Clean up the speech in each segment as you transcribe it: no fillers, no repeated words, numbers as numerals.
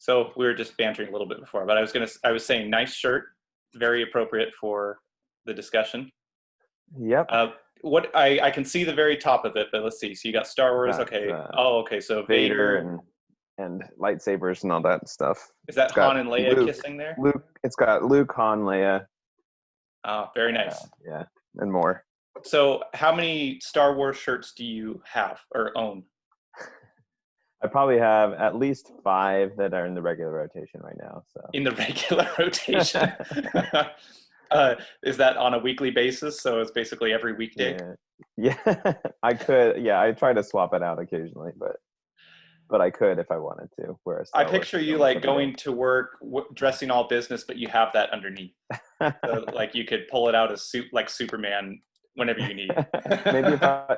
So we were just bantering a little bit before, but I was saying nice shirt, very appropriate for the discussion. Yep. What I can see the very top of it, but let's see. So you got Star Wars. Got, Okay. Okay. So Vader and lightsabers and all that stuff. Is that It's got Han and Leia Luke, kissing there? It's got Luke, Han, Leia. Oh, very nice. Yeah, and more. So how many Star Wars shirts do you have or own? I probably have at least 5 that are in the regular rotation right now. So in the regular rotation. Is that on a weekly basis? So it's basically every weekday? Yeah. I could. Yeah, I try to swap it out occasionally, but I could if I wanted to. I picture you like going to work, dressing all business, but you have that underneath. So like you could pull it out as like Superman whenever you need.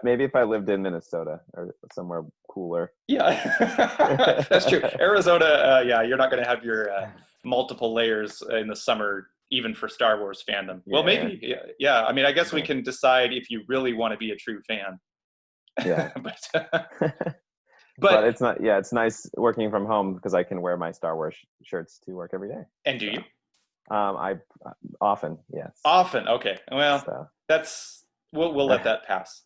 maybe if I lived in Minnesota or somewhere cooler. Yeah, that's true. Arizona, yeah, you're not going to have your multiple layers in the summer, even for Star Wars fandom. Yeah, well, maybe, yeah. I mean, I guess we can decide if you really want to be a true fan. Yeah. But it's not. Yeah, it's nice working from home because I can wear my Star Wars shirts to work every day. And do you? I often, yes. Often, okay. Well, we'll let that pass.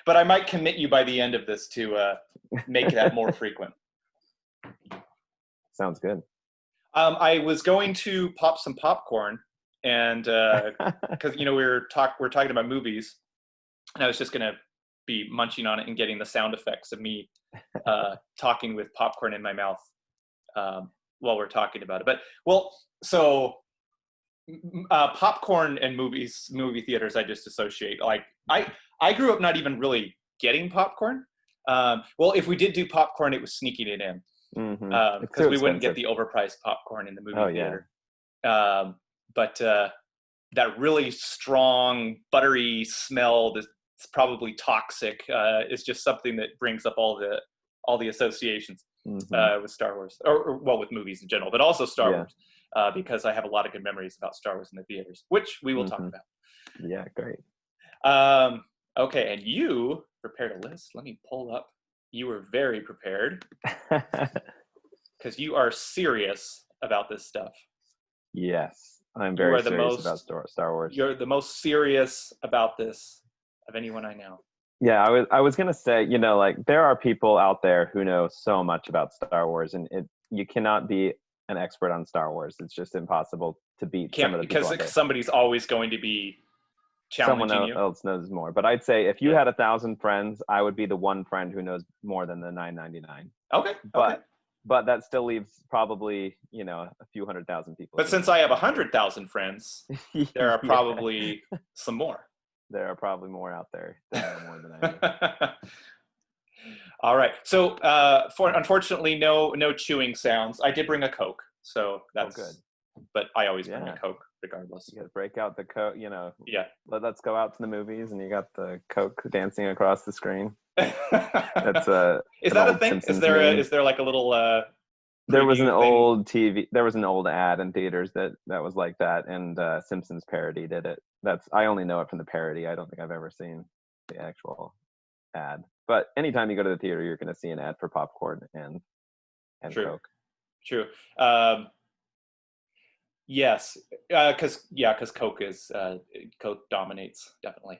But I might commit you by the end of this to make that more frequent. Sounds good. I was going to pop some popcorn, and because we're talking about movies, and I was just gonna be munching on it and getting the sound effects of me talking with popcorn in my mouth while we're talking about it. But so popcorn and movie theaters, I just associate. Like I grew up not even really getting popcorn. Well, if we did do popcorn, it was sneaking it in because we wouldn't get the overpriced popcorn in the movie theater. But that really strong, buttery smell that's probably toxic is just something that brings up all the associations with Star Wars, or with movies in general, but also Star Wars, because I have a lot of good memories about Star Wars in the theaters, which we will talk about. Yeah, great. Okay, and you prepared a list. Let me pull up. You were very prepared because you are serious about this stuff. Yes, I'm very serious about Star Wars. You're the most serious about this of anyone I know. Yeah, I was gonna say, like there are people out there who know so much about Star Wars, and you cannot be an expert on Star Wars. It's just impossible to beat some of the people out there. Because somebody's always going to be challenging someone you. else knows more. But I'd say if you had 1,000 friends, I would be the one friend who knows more than the 999. Okay. But that still leaves probably a few 100,000 people. But since I have 100,000 friends, there are probably some more. There are probably more out there that know more than I do. All right. So unfortunately, no chewing sounds. I did bring a Coke, so that's good. But I always bring a Coke regardless. You got to break out the Coke, Yeah. Let's go out to the movies, and you got the Coke dancing across the screen. That's is that a thing? Simpsons is there like a little there was an old TV. There was an old ad in theaters that was like that, and Simpsons parody did it. I only know it from the parody. I don't think I've ever seen the actual ad. But anytime you go to the theater, you're going to see an ad for popcorn and Coke. True. Yes, because Coke dominates definitely.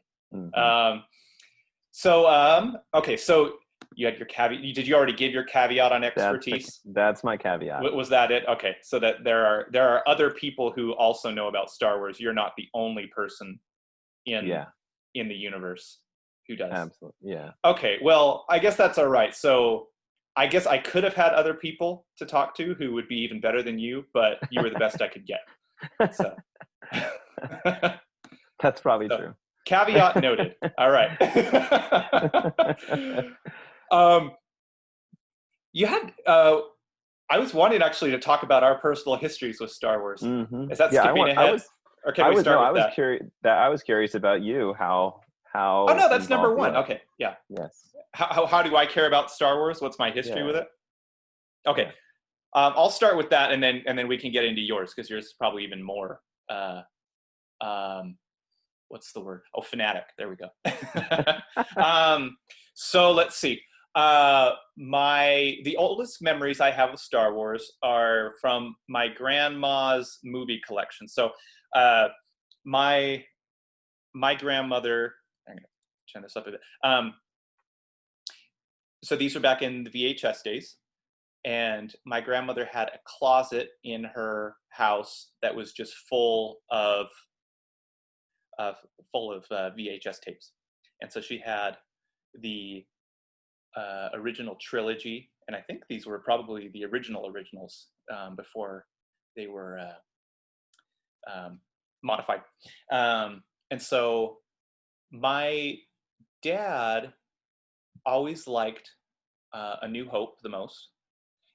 Okay, so you had your caveat. Did you already give your caveat on expertise? That's my caveat. Was that it? Okay, so that there are other people who also know about Star Wars. You're not the only person in the universe who does. Absolutely, yeah. Okay, well, I guess that's all right. So I guess I could have had other people to talk to who would be even better than you, but you were the best I could get. So that's probably true. Caveat noted. All right. You had I was wanting actually to talk about our personal histories with Star Wars. Is that skipping ahead? Or can we start with that? I was curious about you. How Oh no, that's number one. Okay, yeah. Yes. How do I care about Star Wars? What's my history with it? Okay. I'll start with that, and then we can get into yours, because yours is probably even more what's the word? Oh, fanatic. There we go. So let's see. The oldest memories I have of Star Wars are from my grandma's movie collection. So, my grandmother, I'm gonna turn this up a bit. So these were back in the VHS days, and my grandmother had a closet in her house that was just full of VHS tapes, and so she had the original trilogy, and I think these were probably the originals before they were modified. And so my dad always liked A New Hope the most,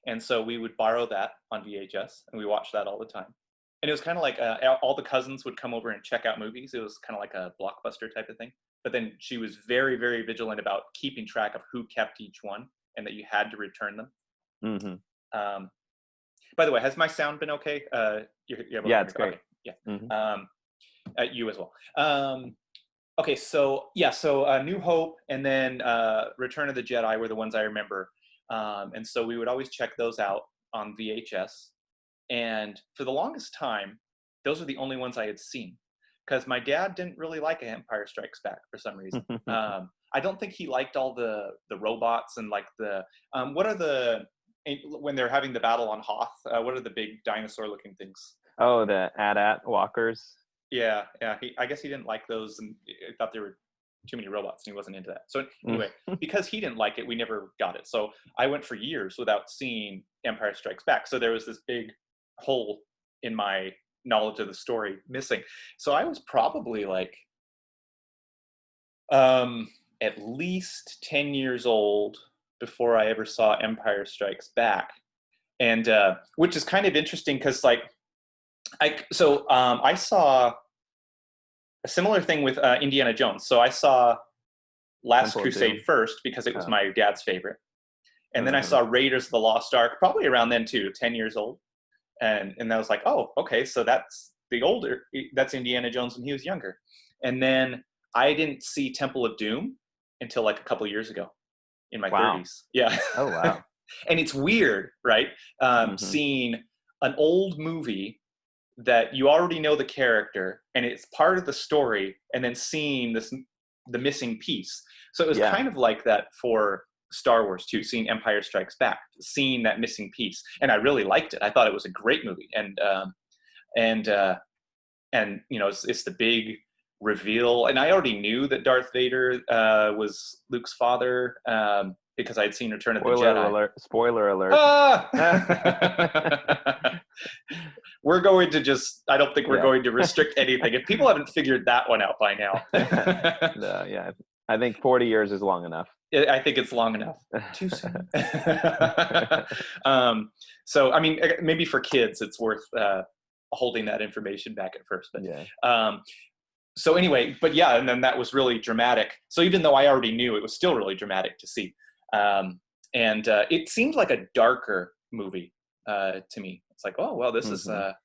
and so we would borrow that on VHS, and we watched that all the time. And it was kind of like all the cousins would come over and check out movies. It was kind of like a Blockbuster type of thing. But then she was very, very vigilant about keeping track of who kept each one, and that you had to return them. Mm-hmm. By the way, has my sound been okay? Yeah, it's great. Okay. Yeah. Mm-hmm. You as well. Okay, so yeah, so New Hope and then Return of the Jedi were the ones I remember. And so we would always check those out on VHS. And for the longest time, those were the only ones I had seen, because my dad didn't really like Empire Strikes Back for some reason. I don't think he liked all the robots and like the what are the, when they're having the battle on Hoth, what are the big dinosaur looking things? Oh, the AT-AT walkers. Yeah. I guess he didn't like those, and I thought there were too many robots, and he wasn't into that. So anyway, because he didn't like it, we never got it. So I went for years without seeing Empire Strikes Back. So there was this big hole in my knowledge of the story missing. So I was probably like at least 10 years old before I ever saw Empire Strikes Back. And which is kind of interesting, because like I saw a similar thing with Indiana Jones. So I saw Last Temple of Crusade Doom. first because it was my dad's favorite. And then I saw Raiders of the Lost Ark, probably around then too, 10 years old. And I was like, oh, okay, so that's Indiana Jones when he was younger. And then I didn't see Temple of Doom until like a couple of years ago in my 30s. Yeah. Oh, wow. And it's weird, right? Seeing an old movie that you already know the character and it's part of the story, and then seeing the missing piece. So it was kind of like that for Star Wars too, seeing Empire Strikes Back, seeing that missing piece. And I really liked it. I thought it was a great movie. And you know, it's the big reveal. And I already knew that Darth Vader was Luke's father because I'd seen Return of the Jedi. Spoiler alert. We're going to I don't think we're going to restrict anything. If people haven't figured that one out by now. No, yeah. I think 40 years is long enough. I think it's long enough. Too soon. So, I mean, maybe for kids, it's worth holding that information back at first. But so anyway, but yeah, and then that was really dramatic. So even though I already knew, it was still really dramatic to see. And it seemed like a darker movie to me. It's like, oh, well, this is a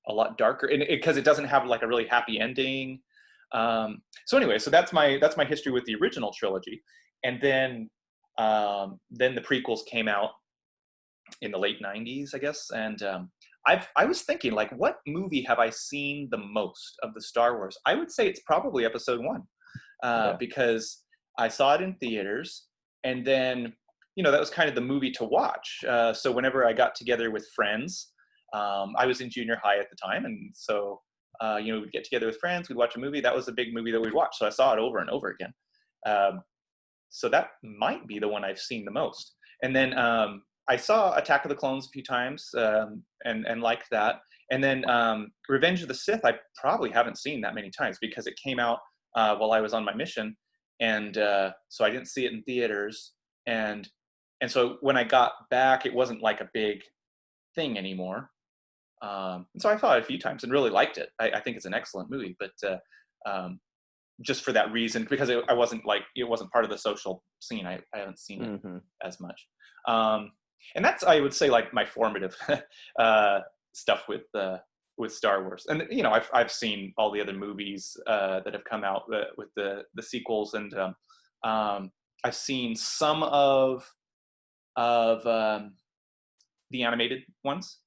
lot darker, and because it doesn't have like a really happy ending. So anyway, so that's my history with the original trilogy. And then the prequels came out in the late 90s, I guess. And I was thinking, like, what movie have I seen the most of the Star Wars? I would say it's probably Episode 1, because I saw it in theaters, and then, you know, that was kind of the movie to watch. So whenever I got together with friends, I was in junior high at the time, and so you know, we'd get together with friends, we'd watch a movie. That was a big movie that we'd watch. So I saw it over and over again. So that might be the one I've seen the most. And then I saw Attack of the Clones a few times and liked that. And then Revenge of the Sith, I probably haven't seen that many times because it came out while I was on my mission. And so I didn't see it in theaters. And so when I got back, it wasn't like a big thing anymore. And so I saw it a few times and really liked it. I think it's an excellent movie, but just for that reason, because it wasn't part of the social scene. I haven't seen it as much. And that's, I would say, like my formative stuff with Star Wars. And you know, I've seen all the other movies that have come out with the sequels, and I've seen some of the animated ones.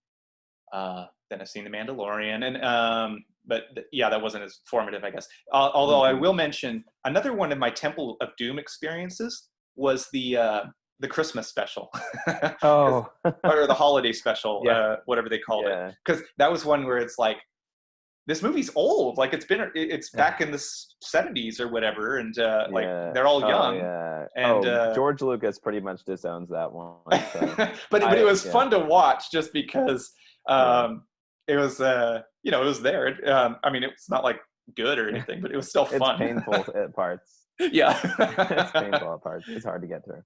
Then I've seen the Mandalorian, and but yeah, that wasn't as formative, I guess. Although I will mention another one of my Temple of Doom experiences was the Christmas special, Oh, or the holiday special, yeah. whatever they called it. Because that was one where it's like, this movie's old, like it's back in the 70s or whatever, and like they're all young. And George Lucas pretty much disowns that one. So. but it was fun to watch just because it was it was there. I mean, it's not like good or anything, but it was still fun. It's painful at parts. Yeah. It's painful at parts. It's hard to get through.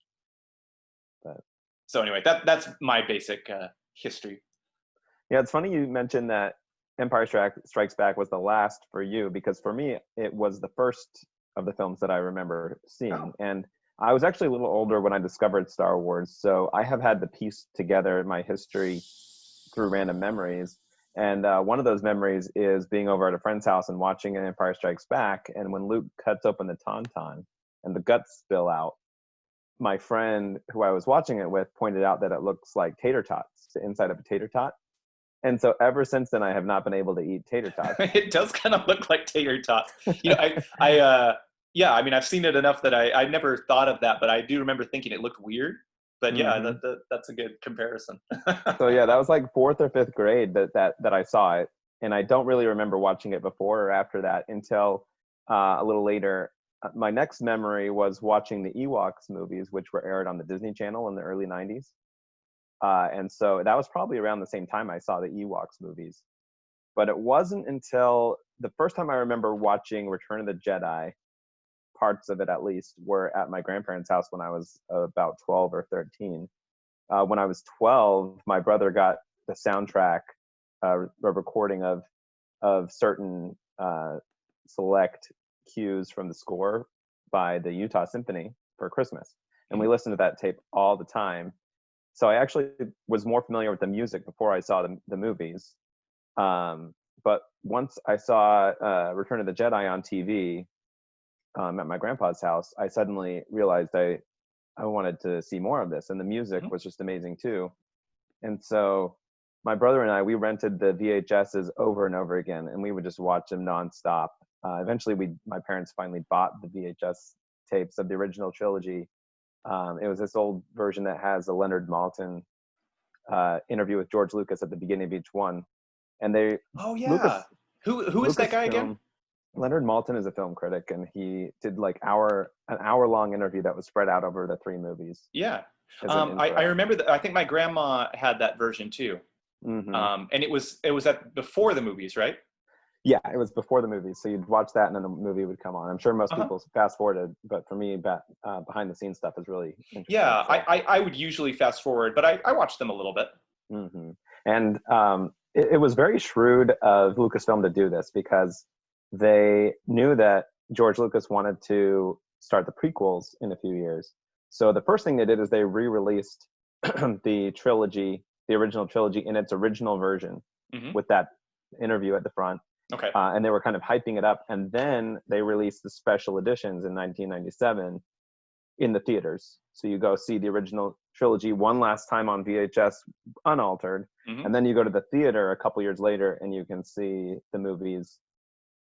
But so anyway, that's my basic history. Yeah, it's funny you mentioned that Empire Strikes Back was the last for you, because for me it was the first of the films that I remember seeing. And I was actually a little older when I discovered Star Wars, so I have had to piece together my history through random memories. And one of those memories is being over at a friend's house and watching Empire Strikes Back, and when Luke cuts open the tauntaun and the guts spill out, my friend who I was watching it with pointed out that it looks like tater tots, the inside of a tater tot. And so ever since then, I have not been able to eat tater tots. It does kind of look like tater tots. I mean, I've seen it enough that I never thought of that, but I do remember thinking it looked weird. But yeah, that's a good comparison. So yeah, that was like 4th or 5th grade that I saw it. And I don't really remember watching it before or after that until a little later. My next memory was watching the Ewoks movies, which were aired on the Disney Channel in the early 90s. And so that was probably around the same time I saw the Ewoks movies. But it wasn't until the first time I remember watching Return of the Jedi, parts of it at least, were at my grandparents' house when I was about 12 or 13. When I was 12, my brother got the soundtrack, a recording of certain select cues from the score by the Utah Symphony for Christmas. And we listened to that tape all the time. So I actually was more familiar with the music before I saw the movies. But once I saw Return of the Jedi on TV at my grandpa's house, I suddenly realized I wanted to see more of this. And the music was just amazing too. And so my brother and I, we rented the VHSs over and over again, and we would just watch them nonstop. Eventually, my parents finally bought the VHS tapes of the original trilogy. It was this old version that has a Leonard Maltin interview with George Lucas at the beginning of each one. And they Lucas, who is that guy again? Leonard Maltin is a film critic, and he did like an hour-long interview that was spread out over the 3 movies. Yeah. I remember that. I think my grandma had that version too. And it was before the movies, right? Yeah, it was before the movies. So you'd watch that and then the movie would come on. I'm sure most people fast forwarded, but for me, behind the scenes stuff is really interesting. Yeah, so. I would usually fast forward, but I watched them a little bit. And it was very shrewd of Lucasfilm to do this, because they knew that George Lucas wanted to start the prequels in a few years. So the first thing they did is they re-released the trilogy, the original trilogy, in its original version with that interview at the front. Okay. And they were kind of hyping it up. And then they released the special editions in 1997 in the theaters. So you go see the original trilogy one last time on VHS, unaltered. And then you go to the theater a couple years later and you can see the movies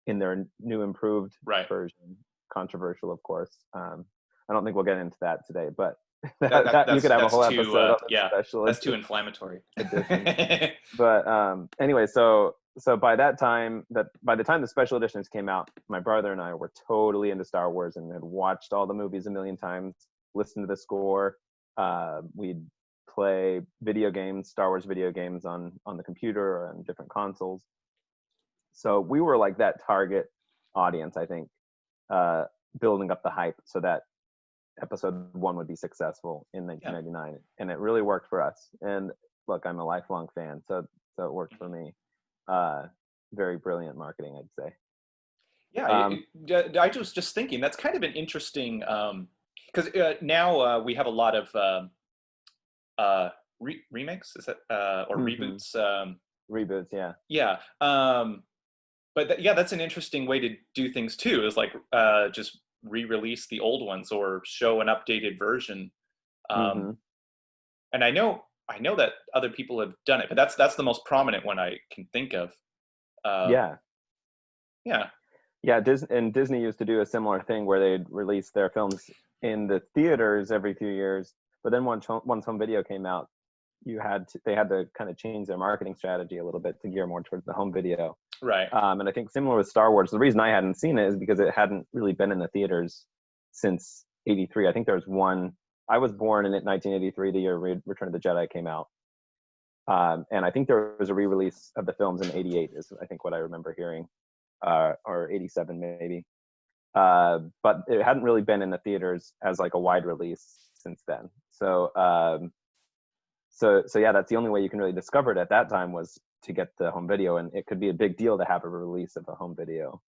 in their new improved version. Controversial, of course. I don't think we'll get into that today, but you could have a whole episode. That's too inflammatory. But anyway, so by the time the special editions came out, my brother and I were totally into Star Wars and had watched all the movies a million times, listened to the score. We'd play video games, Star Wars video games on the computer or on different consoles. So we were like that target audience, I think, building up the hype so that episode 1 would be successful in 1999. And it really worked for us. And look, I'm a lifelong fan, so it worked for me. Very brilliant marketing, I'd say. Yeah, I was just thinking that's kind of an interesting, because now we have a lot of remakes, is that or reboots? Reboots, yeah. Yeah, but that's an interesting way to do things too. Is like just re-release the old ones or show an updated version. And I know that other people have done it, but that's the most prominent one I can think of. Yeah. Disney used to do a similar thing where they'd release their films in the theaters every few years, but then once home video came out, they had to kind of change their marketing strategy a little bit to gear more towards the home video. Right. And I think similar with Star Wars, the reason I hadn't seen it is because it hadn't really been in the theaters since '83. I think there was one. I was born in 1983, the year Return of the Jedi came out. And I think there was a re-release of the films in '88 is I think what I remember hearing, or '87 maybe. But it hadn't really been in the theaters as like a wide release since then. So yeah, that's the only way you can really discover it at that time was to get the home video, and it could be a big deal to have a release of a home video,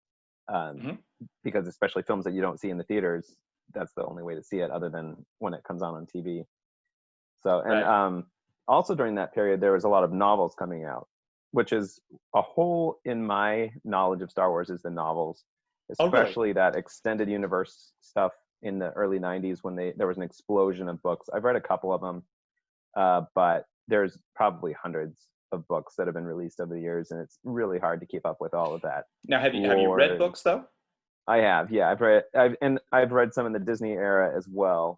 because especially films that you don't see in the theaters, that's the only way to see it other than when it comes on TV. So, and also during that period, there was a lot of novels coming out, which is a hole in my knowledge of Star Wars is the novels, especially that extended universe stuff in the early 90s when there was an explosion of books. I've read a couple of them, but there's probably hundreds of books that have been released over the years, and it's really hard to keep up with all of that. Now, have you read books though? I have, yeah. I've read some in the Disney era as well.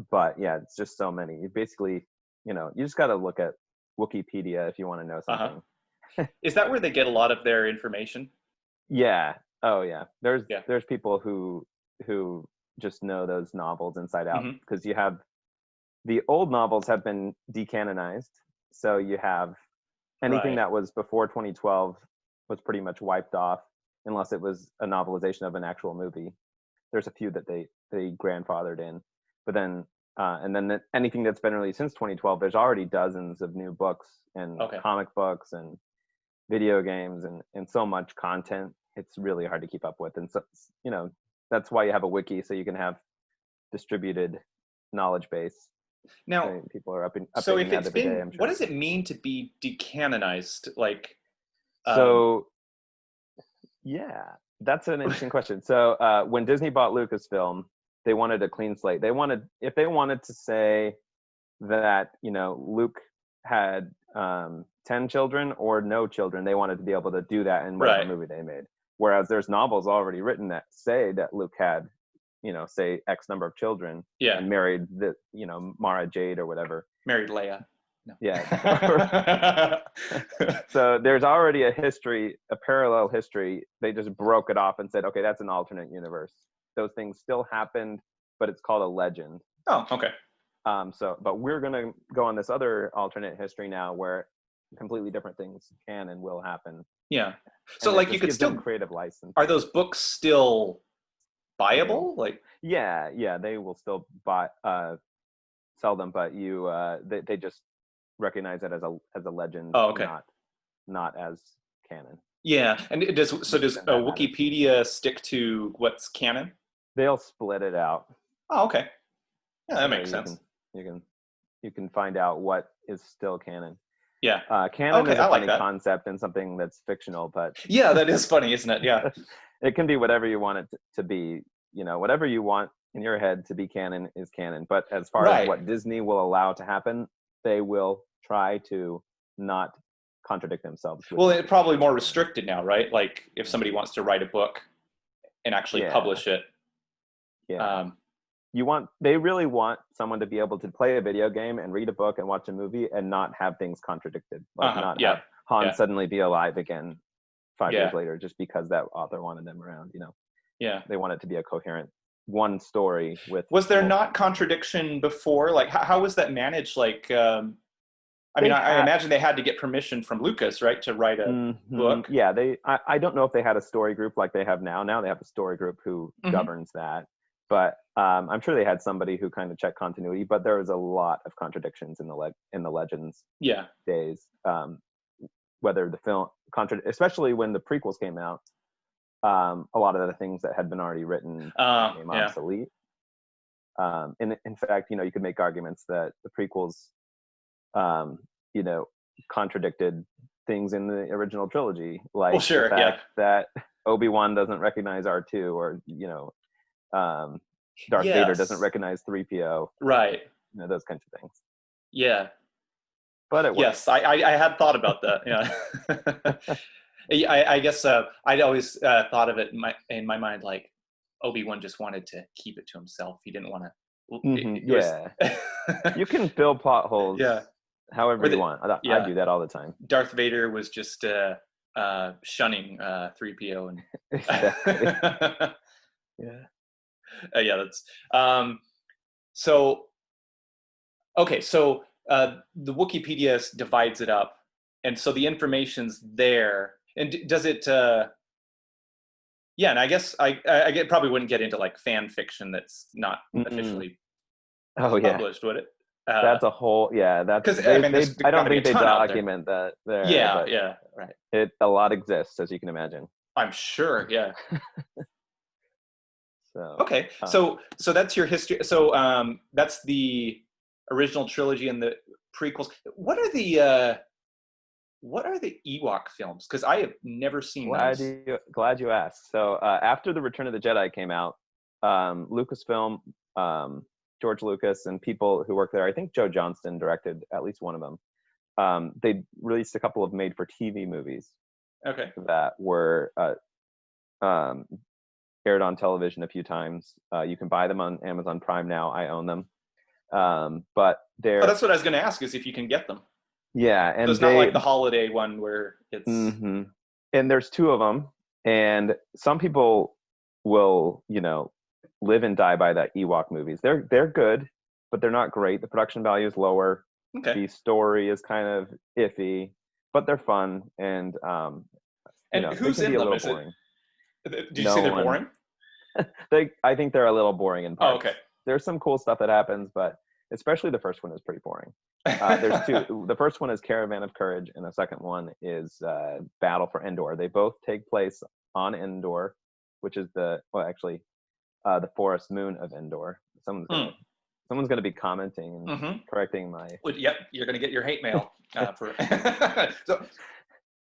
But yeah, it's just so many. You basically, you just got to look at Wikipedia if you want to know something. Is that where they get a lot of their information? Yeah. Oh yeah. There's people who just know those novels inside out, because you have the old novels have been decanonized. So you have anything that was before 2012 was pretty much wiped off, unless it was a novelization of an actual movie. There's a few that they grandfathered in, but then and then anything that's been released since 2012, there's already dozens of new books and comic books and video games and so much content. It's really hard to keep up with, and so that's why you have a wiki, so you can have distributed knowledge base. Now, people are so if it's been, I'm sure. What does it mean to be decanonized? Like, yeah, that's an interesting question. So when Disney bought Lucasfilm, they wanted a clean slate. If they wanted to say that Luke had 10 children or no children, they wanted to be able to do that in whatever movie they made. Whereas there's novels already written that say that Luke had say X number of children, and married Mara Jade or whatever. Married Leia. No. Yeah. So there's already a parallel history. They just broke it off and said, okay, that's an alternate universe. Those things still happened, but it's called a legend. Oh, okay. But we're going to go on this other alternate history now where completely different things can and will happen. Yeah. So like you could still creative license. Are those books still buyable? Like yeah, they will still sell them, but they just recognize it as a legend, not as canon. Yeah, and does Wikipedia stick to what's canon? They'll split it out. Oh, okay. Yeah, that makes sense. You can find out what is still canon. Yeah. Canon is a funny concept and something that's fictional, but yeah, that is funny, isn't it? Yeah. It can be whatever you want it to be. Whatever you want in your head to be canon is canon. But as far as what Disney will allow to happen, they will try to not contradict themselves. Well, it's probably more restricted now, right? Like if somebody wants to write a book and actually publish it. Yeah. They really want someone to be able to play a video game and read a book and watch a movie and not have things contradicted. Like not have Han suddenly be alive again 5 years later just because that author wanted them around, Yeah. They want it to be a coherent one story with. Was there not contradiction before? Like how was that managed? Like, I imagine they had to get permission from Lucas, right, to write a book. Yeah, I don't know if they had a story group like they have now. Now they have a story group who governs that. But I'm sure they had somebody who kind of checked continuity. But there was a lot of contradictions in the Legends days. Whether the film especially when the prequels came out, a lot of the things that had been already written became obsolete. In fact, you could make arguments that the prequels, contradicted things in the original trilogy, like the fact that Obi-Wan doesn't recognize R2, or Darth Vader doesn't recognize 3PO. Right. Those kinds of things. Yeah. But it works. Yes, I had thought about that. Yeah. I guess I'd always thought of it in my mind like Obi-Wan just wanted to keep it to himself. He didn't want to. You can fill plot holes however you want. I do that all the time. Darth Vader was just shunning 3PO and yeah, that's so okay. So the Wikipedia divides it up, and so the information's there. And does it? Yeah, and I guess I probably wouldn't get into like fan fiction that's not officially published, would it? That's a whole that's because I don't think they document that there. Yeah, right. A lot exists, as you can imagine. I'm sure. Yeah. So okay, so that's your history. So that's the original trilogy and the prequels. What are the Ewok films? Because I have never seen those. Glad you asked. So after the Return of the Jedi came out, Lucasfilm, George Lucas, and people who worked there, I think Joe Johnston directed at least one of them. They released a couple of made-for-TV movies. Okay. That were aired on television a few times. You can buy them on Amazon Prime now. I own them. But they're... that's what I was going to ask, is if you can get them. Yeah, and so it's not like the holiday one where it's... Mm-hmm. And there's two of them, and some people will, live and die by that Ewok movies. They're good, but they're not great. The production value is lower. Okay. The story is kind of iffy, but they're fun, and who's in them? Did you say they're boring? I think they're a little boring in parts. Oh, okay. There's some cool stuff that happens, but especially the first one is pretty boring. There's two. The first one is Caravan of Courage, and the second one is Battle for Endor. They both take place on Endor, which is the forest moon of Endor. Someone's gonna be commenting and correcting my... Yep, you're gonna get your hate mail for... So,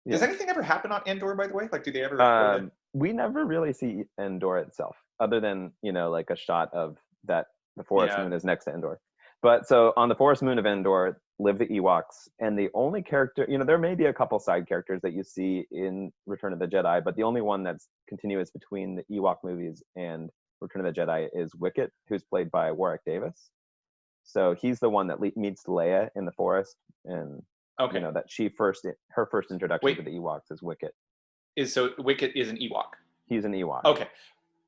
does anything ever happen on Endor, by the way? Like, do they ever... We never really see Endor itself, other than, like a shot of that the forest moon is next to Endor. But so on the forest moon of Endor live the Ewoks, and the only character, there may be a couple side characters that you see in Return of the Jedi, but the only one that's continuous between the Ewok movies and Return of the Jedi is Wicket, who's played by Warwick Davis. So he's the one that meets Leia in the forest, and that her first introduction to the Ewoks is Wicket. So Wicket is an Ewok? He's an Ewok. Okay.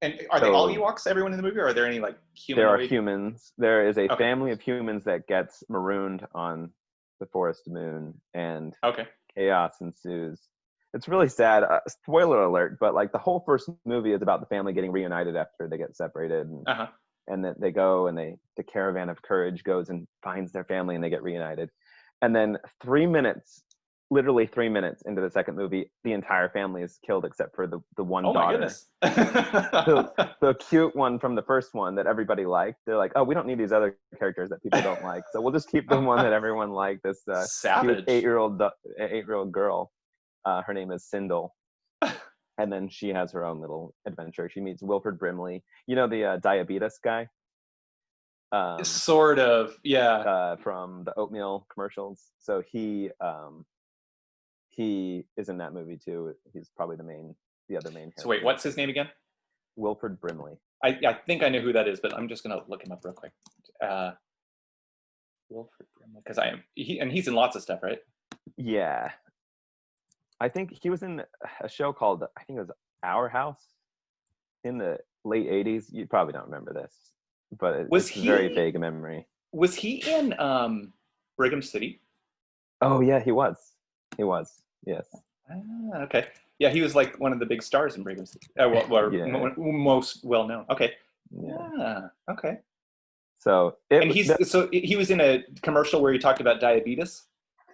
And are they all Ewoks, everyone in the movie, or are there any like humanoid? There are humans. There is a family of humans that gets marooned on the forest moon, and chaos ensues. It's really sad. Spoiler alert, but like the whole first movie is about the family getting reunited after they get separated, and then they go and the Caravan of Courage goes and finds their family, and they get reunited. And then 3 minutes, literally 3 minutes into the second movie, the entire family is killed except for the one daughter. Oh my goodness. the cute one from the first one that everybody liked. They're like, oh, we don't need these other characters that people don't like, so we'll just keep the one that everyone liked. This savage cute 8-year-old girl. Her name is Sindel. And then she has her own little adventure. She meets Wilford Brimley. The diabetes guy? Sort of, yeah. From the oatmeal commercials. So he is in that movie too. He's probably the other main. So wait, what's his name again? Wilford Brimley. I think I know who that is, but I'm just gonna look him up real quick. Wilford Brimley, because he's in lots of stuff, right? Yeah, I think he was in a show called, I think it was Our House in the late '80s. You probably don't remember this, but it's a very vague memory. Was he in Brigham City? Oh yeah, he was. He was. Yes. Okay. Yeah, he was like one of the big stars in Brigham City. Most well known. Okay. Yeah. Okay. So he was in a commercial where he talked about diabetes.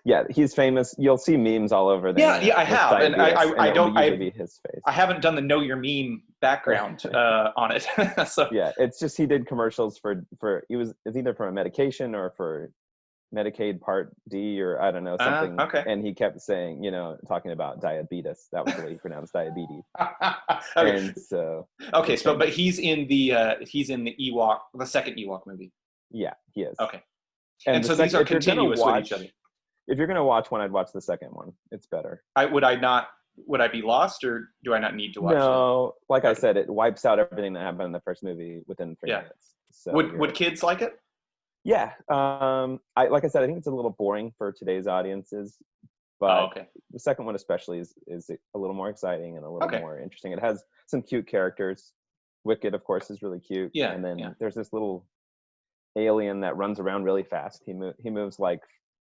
Yeah, he's famous. You'll see memes all over there. Yeah, I have, and I don't. Be his face. I haven't done the Know Your Meme background on it. So yeah, it's just he did commercials for it's either for a medication or for Medicaid Part D, or I don't know, something. Okay. And he kept saying, talking about diabetes. That was the way he pronounced diabetes. Okay. And so. Okay, but he's in the Ewok, the second Ewok movie. Yeah, he is. Okay. And the so these are continuous with each other. If you're gonna watch one, I'd watch the second one. It's better. Would I be lost, or do I not need to watch No, like I said, it wipes out everything that happened in the first movie within 3 minutes. So would kids like it? Yeah. Like I said, I think it's a little boring for today's audiences, but the second one especially is a little more exciting and a little more interesting. It has some cute characters. Wicket, of course, is really cute. Yeah. And then there's this little alien that runs around really fast. He moves like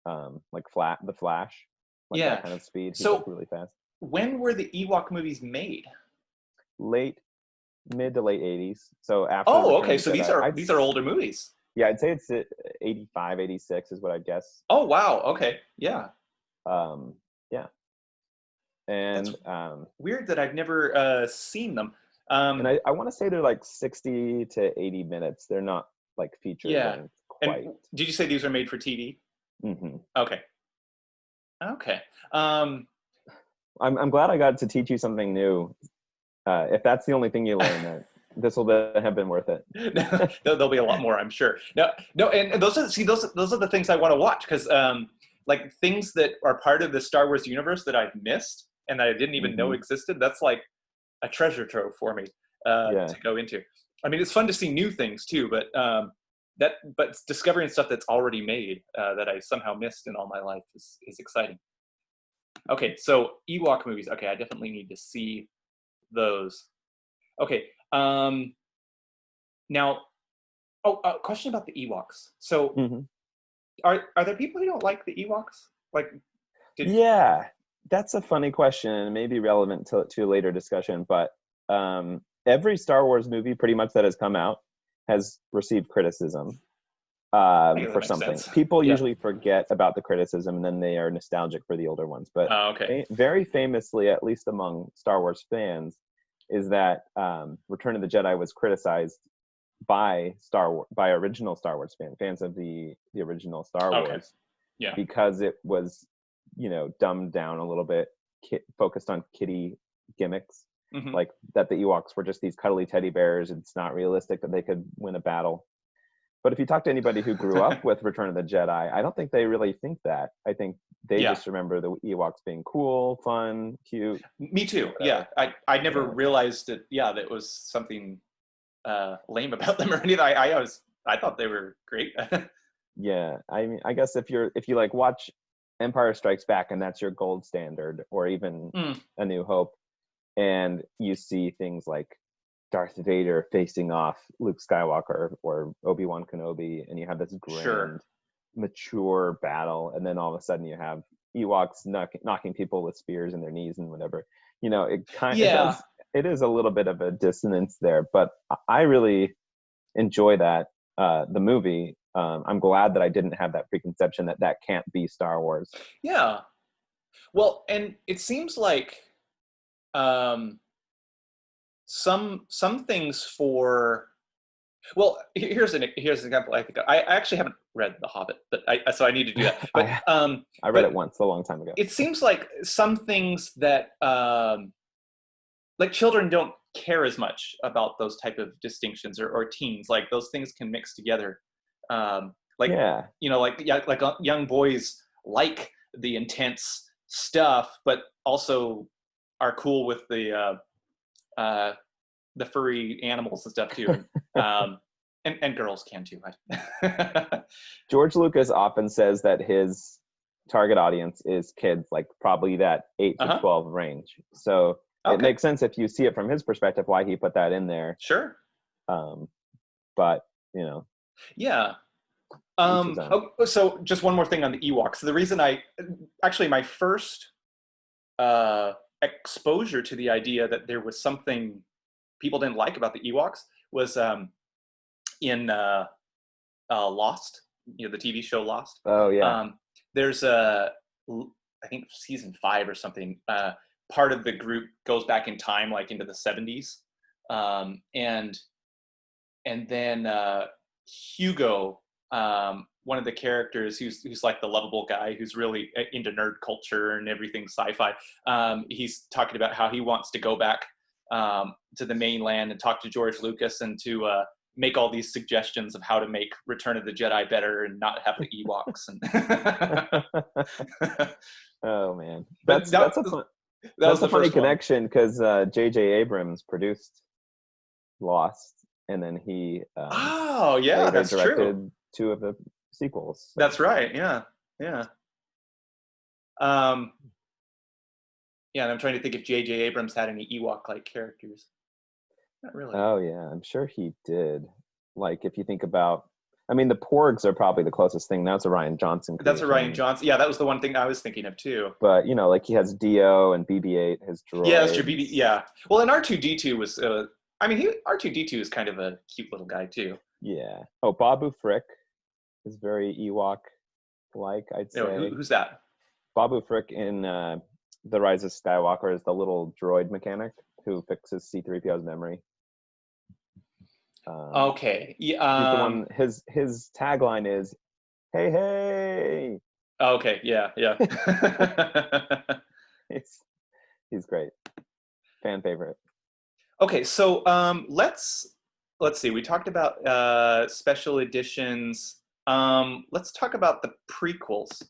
the Flash, like that kind of speed. He moves really fast. When were the Ewok movies made? Mid to late 80s. So after. Oh, okay. So these are older movies. Yeah, I'd say it's 85, 86 is what I'd guess. Oh, wow. Okay. Yeah. Yeah. And weird that I've never seen them. And I want to say they're like 60 to 80 minutes. They're not like feature length quite. And did you say these are made for TV? Mm-hmm. Okay. I'm glad I got to teach you something new. If that's the only thing you learn, this will have been worth it. There'll be a lot more, I'm sure. No, and those are the things I want to watch, because like things that are part of the Star Wars universe that I've missed and that I didn't even know existed. That's like a treasure trove for me to go into. I mean, it's fun to see new things too, but discovering stuff that's already made that I somehow missed in all my life is exciting. Okay, so Ewok movies. Okay, I definitely need to see those. Okay. Now, question about the Ewoks. So, are there people who don't like the Ewoks? Yeah, that's a funny question, and maybe relevant to a later discussion. But every Star Wars movie, pretty much that has come out, has received criticism for something. People usually forget about the criticism, and then they are nostalgic for the older ones. But very famously, at least among Star Wars fans, is that Return of the Jedi was criticized by original Star Wars fans of the original Star Wars, because it was, dumbed down a little bit, focused on kiddie gimmicks, like that the Ewoks were just these cuddly teddy bears. It's not realistic that they could win a battle. But if you talk to anybody who grew up with Return of the Jedi, I don't think they really think that. I think they just remember the Ewoks being cool, fun, cute. Me too. Yeah, I never realized that. Yeah, that was something lame about them or anything. I thought they were great. Yeah, I mean, I guess if you like watch Empire Strikes Back and that's your gold standard, or even A New Hope, and you see things like Darth Vader facing off Luke Skywalker or Obi-Wan Kenobi, and you have this grand, mature battle, and then all of a sudden you have Ewoks knocking people with spears in their knees and whatever. It is a little bit of a dissonance there, but I really enjoy that the movie. I'm glad that I didn't have that preconception that can't be Star Wars. Yeah, well, and it seems like some things for. Well, here's an example. I think I actually haven't read The Hobbit, but so I need to do that. But I read it once a long time ago. It seems like some things that like children don't care as much about those type of distinctions, or teens, like those things can mix together. Like young boys like the intense stuff, but also are cool with the furry animals and stuff too. And girls can too. George Lucas often says that his target audience is kids, like probably that 8 to 12 range. So it makes sense if you see it from his perspective why he put that in there. Sure. But yeah. So just one more thing on the Ewoks. The reason my first exposure to the idea that there was something people didn't like about the Ewoks was in Lost, the TV show Lost. Oh yeah. There's I think season 5 or something. Part of the group goes back in time, like into the 70s, and then Hugo one of the characters who's like the lovable guy who's really into nerd culture and everything sci-fi. He's talking about how he wants to go back to the mainland and talk to George Lucas and to make all these suggestions of how to make Return of the Jedi better and not have the Ewoks. And oh man, that's a funny connection because J.J. Abrams produced Lost, and then he later that's directed true. 2 of the sequels. So. That's right. Yeah. And I'm trying to think if J.J. Abrams had any Ewok-like characters. Not really. Oh yeah, I'm sure he did. Like if you think about, I mean, the Porgs are probably the closest thing. That's a Rian Johnson creation. That's a Rian Johnson. Yeah, that was the one thing I was thinking of too. But like he has Dio and BB-8, his droid. Yeah, that's true. Yeah. Well, and R2-D2 was. R2-D2 is kind of a cute little guy too. Yeah. Oh, Babu Frick is very Ewok-like, I'd say. Who's that? Babu Frick in The Rise of Skywalker is the little droid mechanic who fixes C-3PO's memory. Okay. Yeah. He's the one. His tagline is, "Hey, hey." Okay. Yeah. He's great. Fan favorite. Okay, so let's see. We talked about special editions. Let's talk about the prequels.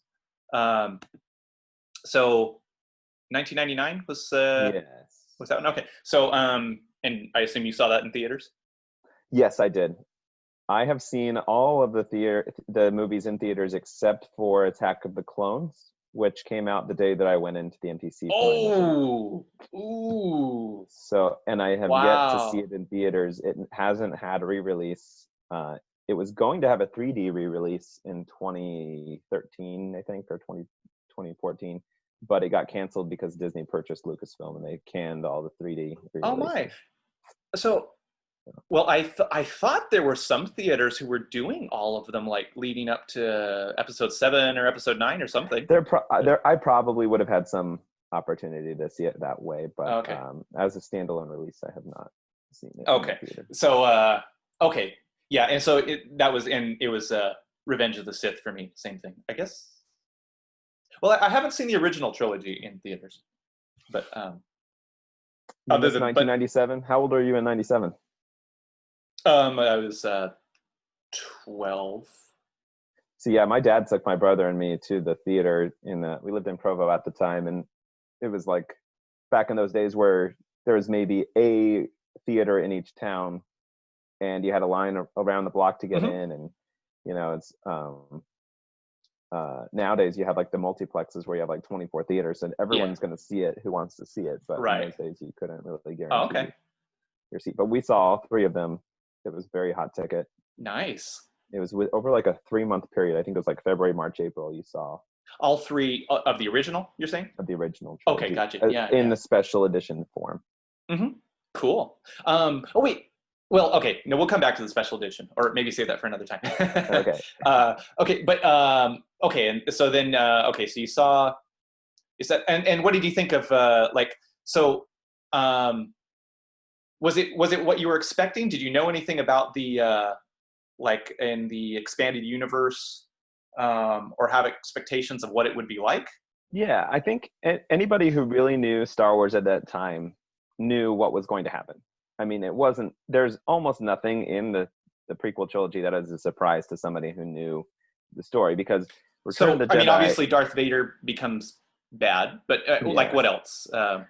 So 1999 was yes. Was that one? Okay. So and I assume you saw that in theaters? Yes, I did. I have seen all of the movies in theaters except for Attack of the Clones, which came out the day that I went into the MTC. Ooh. So, and I have yet to see it in theaters. It hasn't had a re-release. It was going to have a 3D re-release in 2013, I think, or 2014, but it got canceled because Disney purchased Lucasfilm and they canned all the 3D re-releases. Oh my! So, well, I thought there were some theaters who were doing all of them, like leading up to Episode 7 or Episode 9 or something. I probably would have had some opportunity to see it that way, but as a standalone release, I have not seen it. Okay, so okay, yeah, and so it was Revenge of the Sith for me, same thing, I guess. Well, I haven't seen the original trilogy in theaters, but other than 1997. How old are you in 97? I was 12. So yeah, my dad took my brother and me to the theater we lived in Provo at the time, and it was like back in those days where there was maybe a theater in each town, and you had a line around the block to get in, and it's nowadays you have like the multiplexes where you have like 24 theaters, and everyone's going to see it who wants to see it. But in those days you couldn't really guarantee your seat. But we saw all 3 of them. It was very hot ticket. Nice. It was over like a 3-month period. I think it was like February, March, April. You saw all 3 of the original. You're saying of the original trilogy, okay, gotcha. In the special edition form. Cool. Oh wait. Well, okay. No, we'll come back to the special edition, or maybe save that for another time. Okay. Okay, but okay, and so then okay, so you saw. Is that and what did you think of Was it what you were expecting? Did you know anything about the in the expanded universe, or have expectations of what it would be like? Yeah, I think anybody who really knew Star Wars at that time knew what was going to happen. I mean, there's almost nothing in the prequel trilogy that is a surprise to somebody who knew the story, because Return of the Jedi, I mean, obviously Darth Vader becomes bad, but like what else?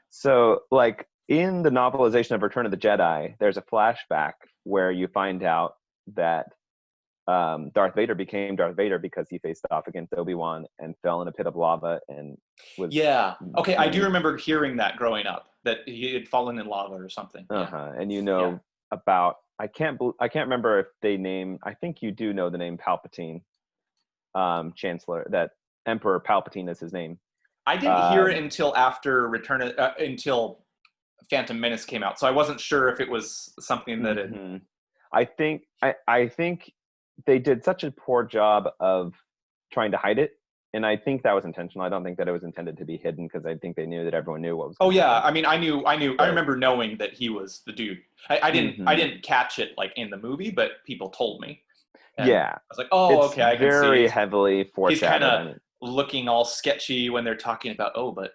So like, in the novelization of Return of the Jedi, there's a flashback where you find out that Darth Vader became Darth Vader because he faced off against Obi-Wan and fell in a pit of lava and was... Yeah. Okay, I do remember hearing that growing up, that he had fallen in lava or something. And about... I can't remember if they name... I think you do know the name Palpatine, Chancellor, that Emperor Palpatine is his name. I didn't hear it until after until Phantom Menace came out, so I wasn't sure if it was something that it... I think they did such a poor job of trying to hide it, and I think that was intentional. I don't think that it was intended to be hidden, because I think they knew that everyone knew what was going on. I mean, I knew. I remember knowing that he was the dude. I didn't catch it like in the movie, but people told me. And yeah, I was like, oh, it's okay, I can see. very heavily He's kind foreshadowed. of looking all sketchy when they're talking about, oh, but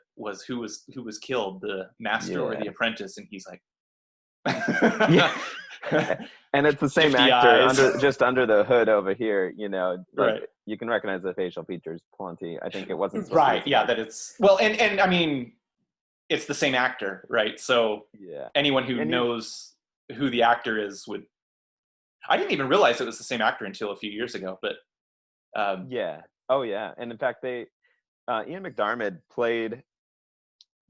who was killed, the master or the apprentice? And he's like, yeah. And it's the same actor just under the hood over here, you know, like right. you can recognize the facial features plenty. I think it wasn't right. Yeah, that it's well, and I mean, it's the same actor, right? So yeah, anyone who knows who the actor is would. I didn't even realize it was the same actor until a few years ago, but yeah. Oh yeah. And in fact, Ian McDiarmid played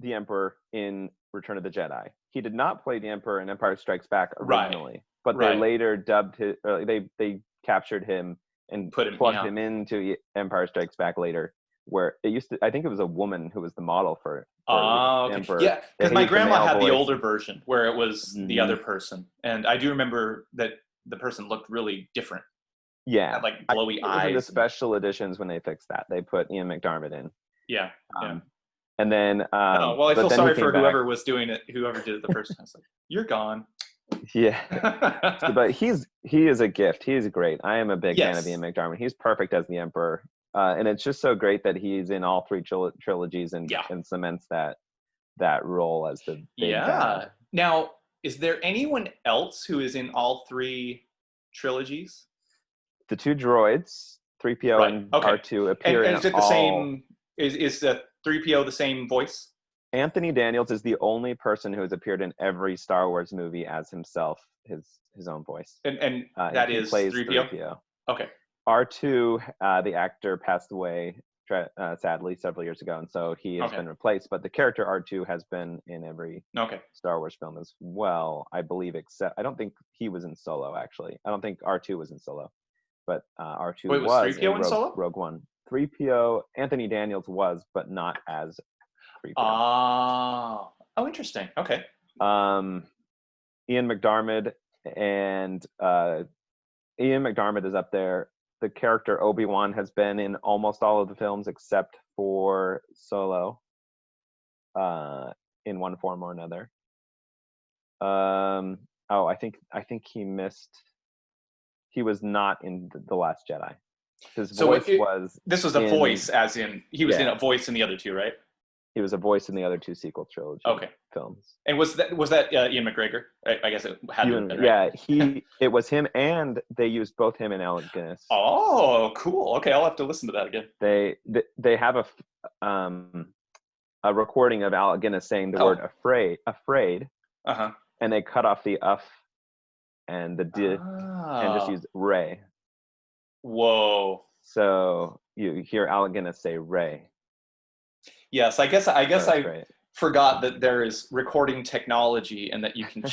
the Emperor in Return of the Jedi. He did not play the Emperor in Empire Strikes Back originally, but they later dubbed his, they captured him and plugged him into Empire Strikes Back later, where it used to, I think it was a woman who was the model for the Emperor. Yeah, because my grandma had the older version where it was the other person, and I do remember that the person looked really different. Yeah, had like blowy eyes. In the special editions when they fixed that, they put Ian McDiarmid in. Yeah, and then well, I feel sorry for whoever was doing it, whoever did it the first time. I was like, you're gone. Yeah. But he is a gift. He is great. I am a big fan of Ian McDiarmid. He's perfect as the Emperor, and it's just so great that he's in all three trilogies and cements that role as the big bad. Now, is there anyone else who is in all three trilogies? The two droids, 3PO and R2, appear and is it the same? Is the 3PO the same voice? Anthony Daniels is the only person who has appeared in every Star Wars movie as himself, his own voice. And that is plays 3PO? Okay. R2, the actor, passed away sadly several years ago, and so he has been replaced. But the character R2 has been in every Star Wars film as well, I believe, except I don't think he was in Solo, actually. I don't think R2 was in Solo. But R2 was 3PO in Solo? Rogue One. 3PO, Anthony Daniels was, but not as 3PO. Oh, interesting. Okay. Ian McDiarmid and Ian McDiarmid is up there. The character Obi-Wan has been in almost all of the films except for Solo, in one form or another. I think he missed. He was not in The Last Jedi. His voice was. This was a voice, as in he was in a voice in the other two, right? He was a voice in the other two sequel trilogy films. And was that Ian McGregor? I guess it had to have been, right? Yeah, it was him, and they used both him and Alec Guinness. Oh, cool. Okay, I'll have to listen to that again. They have a recording of Alec Guinness saying the word afraid, and they cut off the and the d and just use Ray. Whoa. So you hear Alec Guinness say Ray. Yes, I guess I forgot that there is recording technology and that you can. I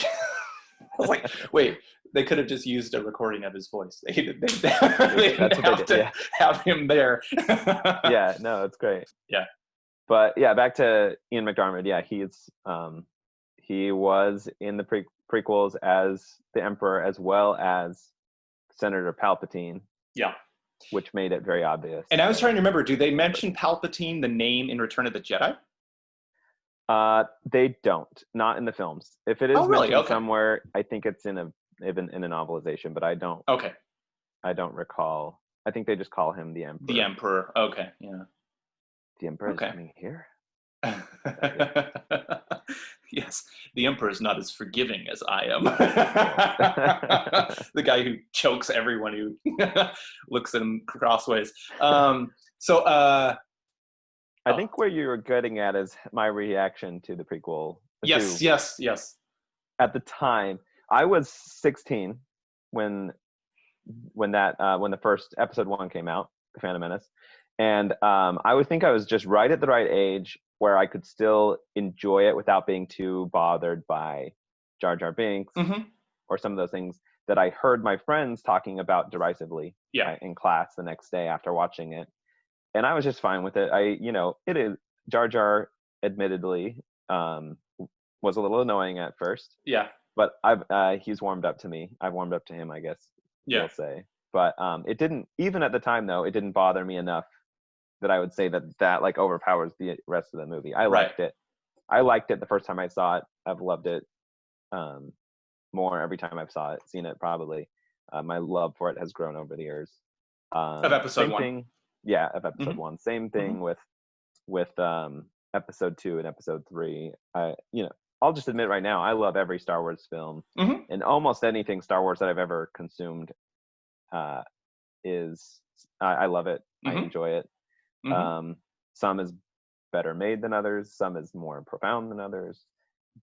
was like, wait, they could have just used a recording of his voice. They didn't have to have him there. Yeah, no, it's great. Yeah. But yeah, back to Ian McDiarmid. Yeah, he was in the prequels as the Emperor as well as Senator Palpatine. Yeah. Which made it very obvious. And I was trying to remember, do they mention Palpatine, the name, in Return of the Jedi? They don't. Not in the films. If it is mentioned somewhere, I think it's in a novelization, but I don't. Okay. I don't recall. I think they just call him the Emperor. The Emperor. Okay. Yeah. The Emperor is coming here. Yes, the Emperor is not as forgiving as I am. The guy who chokes everyone who looks at him crossways. I think where you were getting at is my reaction to the prequel. Yes. At the time, I was 16 when the first episode 1 came out, The Phantom Menace, and I would think I was just right at the right age where I could still enjoy it without being too bothered by Jar Jar Binks or some of those things that I heard my friends talking about derisively in class the next day after watching it. And I was just fine with it. It is Jar Jar, admittedly, was a little annoying at first. Yeah. But he's warmed up to me. I've warmed up to him, I guess you'll say. But it didn't, even at the time though, it didn't bother me enough that I would say that like overpowers the rest of the movie. I liked it. I liked it the first time I saw it. I've loved it more every time I've seen it probably. My love for it has grown over the years. Of episode 1. Thing, yeah, of episode 1. Same thing with episode 2 and episode 3. I'll just admit right now, I love every Star Wars film, and almost anything Star Wars that I've ever consumed. I love it. I enjoy it. Some is better made than others. Some is more profound than others.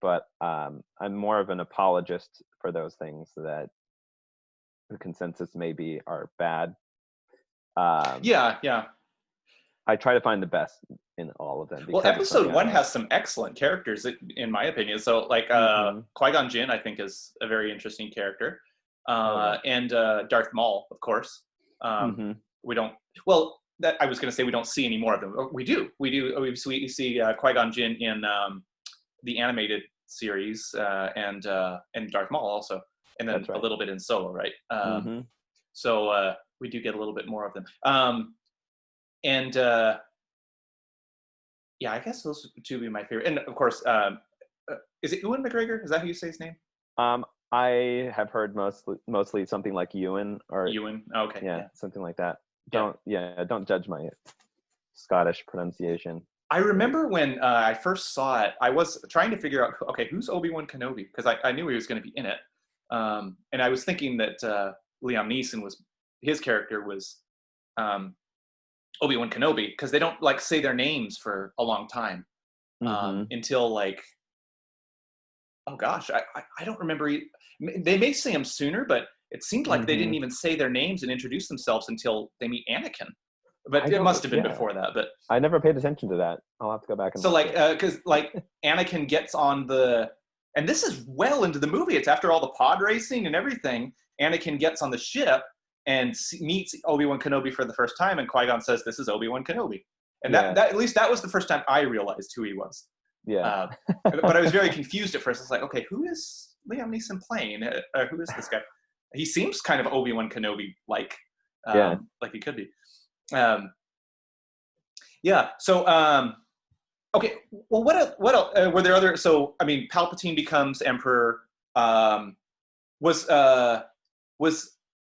But I'm more of an apologist for those things that the consensus maybe are bad. Yeah. I try to find the best in all of them. Well, episode 1 has some excellent characters, in my opinion. So, like, Qui-Gon Jinn, I think, is a very interesting character. And Darth Maul, of course. We don't... Well, I was going to say we don't see any more of them. We do. We see Qui-Gon Jinn in the animated series and Darth Maul also. And then a little bit in Solo, right? So we do get a little bit more of them. Yeah, I guess those two would be my favorite. And of course, is it Ewan McGregor? Is that how you say his name? I have heard mostly something like Ewan or Ewan. Okay. Yeah, something like that. Don't judge my Scottish pronunciation. I remember when I first saw it, I was trying to figure out, okay, who's Obi-Wan Kenobi? Because I knew he was going to be in it. And I was thinking that Liam Neeson his character was Obi-Wan Kenobi, because they don't like say their names for a long time until like, oh gosh, I don't remember. They may say them sooner, but it seemed like they didn't even say their names and introduce themselves until they meet Anakin. But it must have been before that. But I never paid attention to that. I'll have to go back and. So like, because like Anakin gets on and this is well into the movie. It's after all the pod racing and everything. Anakin gets on the ship and meets Obi-Wan Kenobi for the first time, and Qui-Gon says, "This is Obi-Wan Kenobi," and that at least that was the first time I realized who he was. Yeah. But I was very confused at first. I was like, okay, who is Liam Neeson playing? Who is this guy? He seems kind of Obi-Wan Kenobi like he could be. So okay. Well, what else? Were there other? So I mean, Palpatine becomes Emperor. Was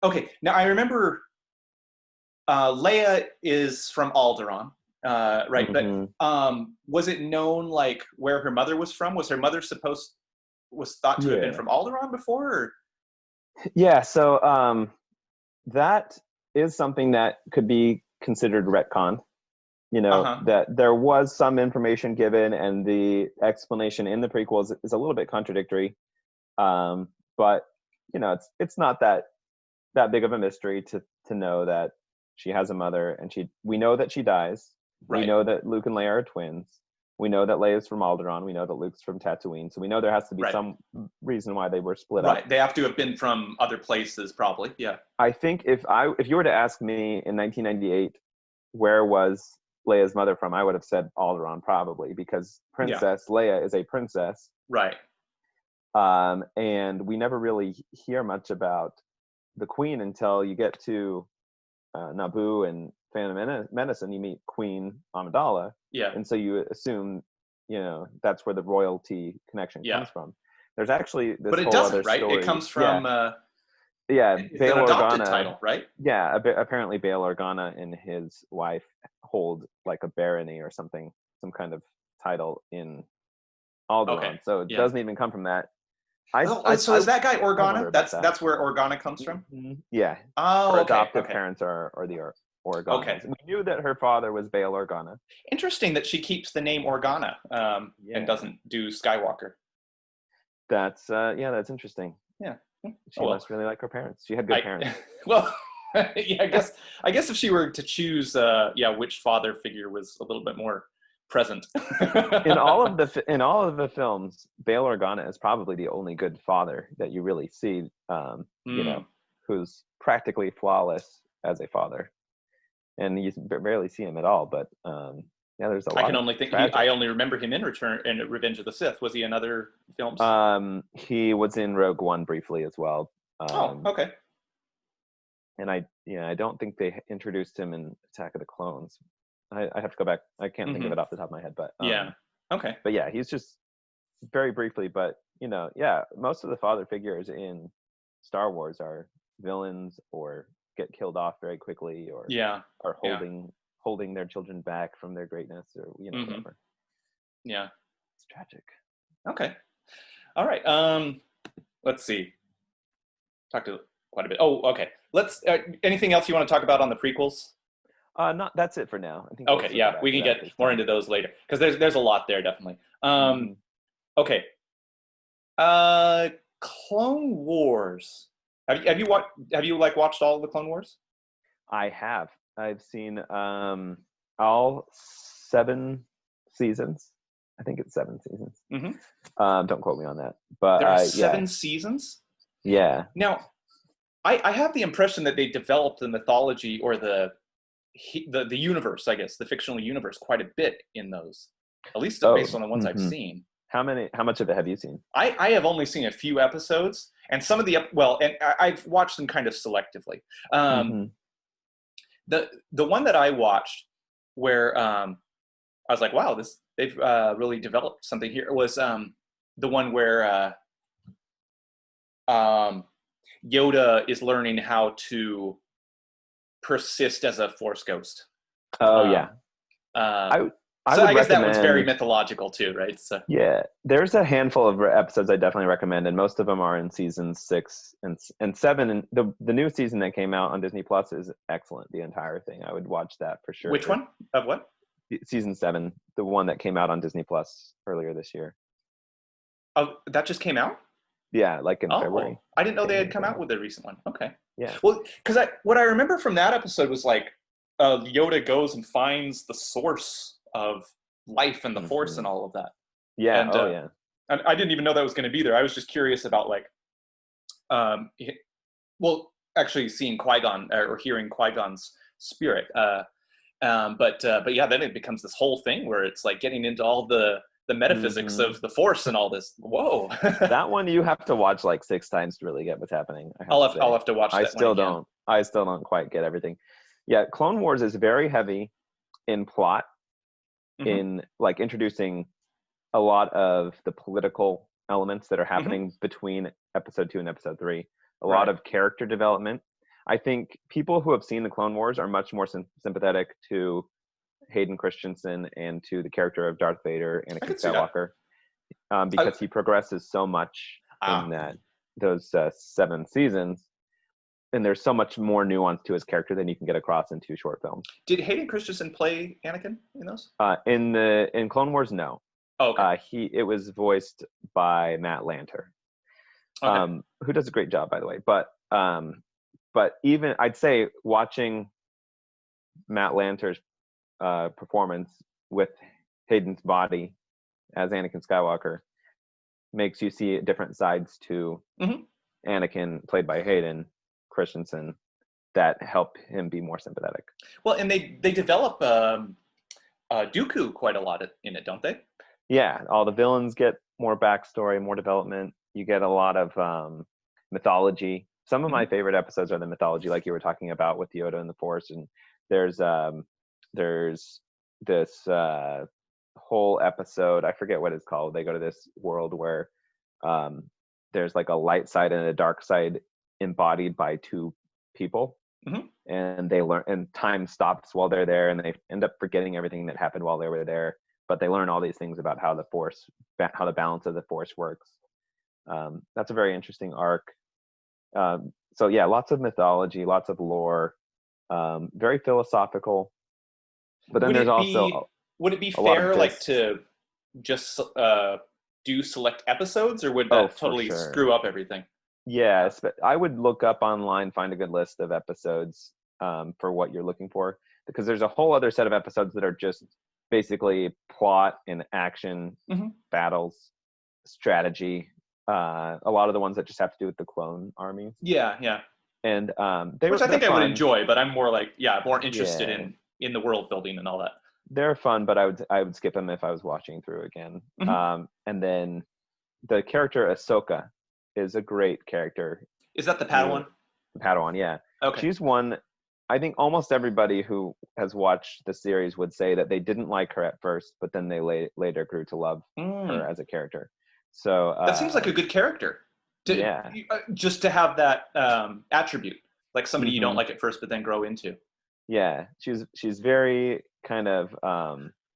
okay. Now I remember Leia is from Alderaan, right? But was it known like where her mother was from? Was her mother was thought to have been from Alderaan before? Or? Yeah. So that is something that could be considered retcon. That there was some information given, and the explanation in the prequels is a little bit contradictory. But it's not that big of a mystery to know that she has a mother, and we know that she dies. Right. We know that Luke and Leia are twins. We know that Leia's from Alderaan. We know that Luke's from Tatooine. So we know there has to be some reason why they were split up. Right. They have to have been from other places, probably. Yeah. I think if you were to ask me in 1998 where was Leia's mother from, I would have said Alderaan probably, because Princess Leia is a princess. Right. And we never really hear much about the Queen until you get to Naboo and Phantom Menace, and you meet Queen Amidala. Yeah. And so you assume, that's where the royalty connection comes from. There's actually this but it whole doesn't, other right? story. It comes from it's Bail an adopted Organa title, right? Yeah, apparently Bail Organa and his wife hold like a barony or something, some kind of title in Alderaan. Okay. So it doesn't even come from that. So is that guy Organa? That's where Organa comes from? Yeah. Oh, her adoptive parents are the Organas. Okay. We knew that her father was Bail Organa. Interesting that she keeps the name Organa and doesn't do Skywalker. That's interesting. Yeah. She must really like her parents. She had good parents. Well, yeah, I guess if she were to choose, which father figure was a little bit more present. in all of the films, Bail Organa is probably the only good father that you really see. Who's practically flawless as a father, and you barely see him at all. But there's a lot. I can only think. I only remember him in Revenge of the Sith. Was he in other films? He was in Rogue One briefly as well. Okay. And I don't think they introduced him in Attack of the Clones. I have to go back. I can't think of it off the top of my head, but okay. But yeah, he's just very briefly. But most of the father figures in Star Wars are villains or get killed off very quickly, or are holding their children back from their greatness, or whatever. Yeah, it's tragic. Okay, all right. Let's see. Talked to quite a bit. Oh, okay. Let's. Anything else you want to talk about on the prequels? Not. That's it for now. I think. Okay. Yeah, we can get more into those later because there's a lot there definitely. Okay. Clone Wars. Have you watched all of the Clone Wars? I have. I've seen all 7 seasons. I think it's 7 seasons. Don't quote me on that. But there are 7 seasons. Yeah. Now, I have the impression that they developed the mythology or the universe, I guess, the fictional universe, quite a bit in those. At least based on the ones I've seen. How much of it have you seen? I have only seen a few episodes, and some of and I've watched them kind of selectively. The one that I watched where I was like, wow, they've really developed something here, was the one where Yoda is learning how to persist as a Force ghost. I guess that one's very mythological too, right? So yeah, there's a handful of episodes I definitely recommend, and most of them are in seasons 6 and 7. And the new season that came out on Disney Plus is excellent. The entire thing, I would watch that for sure. Which one? Of what? Season 7, the one that came out on Disney Plus earlier this year. Oh, that just came out? Yeah, like in February. I didn't know they had come out with a recent one. Okay. Yeah. Well, because what I remember from that episode was like Yoda goes and finds the source of life and the Force and all of that. Yeah. And, and I didn't even know that was going to be there. I was just curious about like, actually seeing Qui-Gon or hearing Qui-Gon's spirit. But yeah, then it becomes this whole thing where it's like getting into all the metaphysics of the Force and all this. Whoa. That one you have to watch like 6 times to really get what's happening. I'll have to watch that. I still don't quite get everything. Yeah, Clone Wars is very heavy in plot, in like introducing a lot of the political elements that are happening between episode 2 and episode 3. A lot of character development. I think people who have seen the Clone Wars are much more sympathetic to Hayden Christensen and to the character of Darth Vader, Anakin Skywalker, because he progresses so much in those 7 seasons, and there's so much more nuance to his character than you can get across in 2 short films. Did Hayden Christensen play Anakin in those? In Clone Wars, no. Oh, okay. It was voiced by Matt Lanter, who does a great job, by the way. But even I'd say watching Matt Lanter's performance with Hayden's body as Anakin Skywalker makes you see different sides to Anakin, played by Hayden Christensen, that help him be more sympathetic. Well, and they develop Dooku quite a lot in it, don't they? Yeah, all the villains get more backstory, more development. You get a lot of mythology. Some of my favorite episodes are the mythology, like you were talking about with Yoda and the Force. And there's this whole episode, I forget what it's called. They go to this world where there's like a light side and a dark side embodied by 2 people. And they learn, and time stops while they're there, and they end up forgetting everything that happened while they were there. But they learn all these things about how the balance of the Force works. That's a very interesting arc. So yeah, lots of mythology, lots of lore, very philosophical. But then would it be fair, like, to just do select episodes, or would that totally screw up everything? Yeah, I would look up online, find a good list of episodes for what you're looking for, because there's a whole other set of episodes that are just basically plot and action, battles, strategy. A lot of the ones that just have to do with the clone armies. Yeah. And which I think I would enjoy, but I'm more like more interested in the world building and all that. They're fun, but I would skip them if I was watching through again. And then the character Ahsoka is a great character. Is that the Padawan? The Padawan, yeah. Okay. She's one. I think almost everybody who has watched the series would say that they didn't like her at first, but then they later grew to love her as a character. So that seems like a good character. Just to have that attribute, like somebody you don't like at first, but then grow into. Yeah, she's very kind of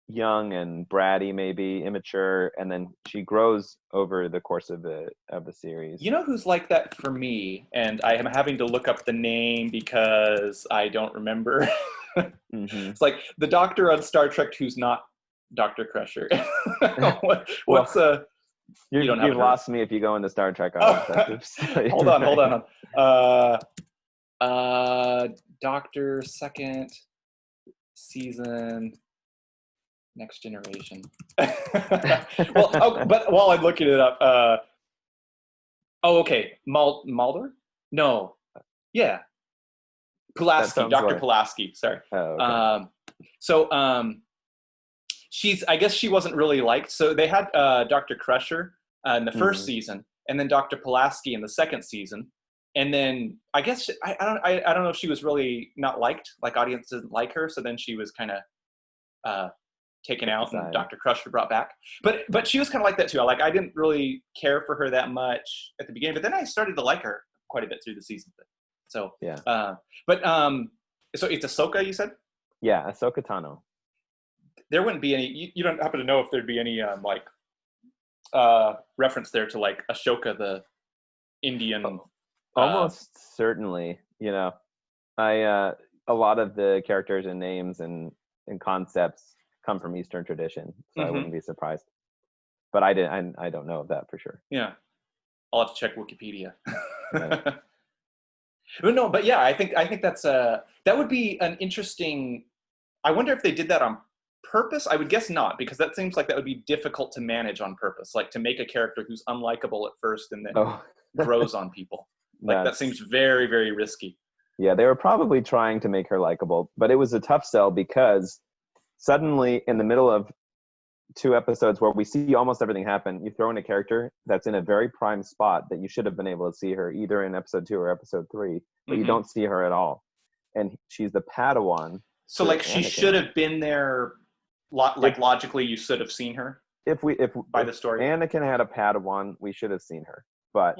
young and bratty, maybe immature, and then she grows over the course of the series. You know who's like that for me, and I am having to look up the name because I don't remember. It's like the doctor on Star Trek who's not Dr. Crusher. You've lost me if you go into Star Trek. Hold on. Doctor, second season, Next Generation. But while I'm looking it up, okay, Mulder? No, yeah, Pulaski, Dr. Pulaski. Sorry. Oh, okay. I guess she wasn't really liked. So they had Dr. Crusher in the first season, and then Dr. Pulaski in the second season. And then I guess I don't know if she was really not liked, like audience didn't like her. So then she was kind of taken out and Dr. Crusher brought back. But she was kind of like that too. I didn't really care for her that much at the beginning, but then I started to like her quite a bit through the season. So yeah. So it's Ahsoka, you said? Yeah, Ahsoka Tano. There wouldn't be any. You don't happen to know if there'd be any reference there to like Ashoka, the Indian. Almost certainly, a lot of the characters and names and concepts come from Eastern tradition, so I wouldn't be surprised. But I don't know of that for sure. Yeah, I'll have to check Wikipedia. But yeah, I think that's that would be an interesting. I wonder if they did that on purpose. I would guess not, because that seems like that would be difficult to manage on purpose, like to make a character who's unlikable at first and then grows on people. That seems very, very risky. Yeah, they were probably trying to make her likable, but it was a tough sell because suddenly in the middle of 2 episodes where we see almost everything happen, you throw in a character that's in a very prime spot that you should have been able to see her either in episode 2 or episode 3, but you don't see her at all. And she's the Padawan. So like Anakin. She should have been there, logically you should have seen her? If by the story. Anakin had a Padawan, we should have seen her. But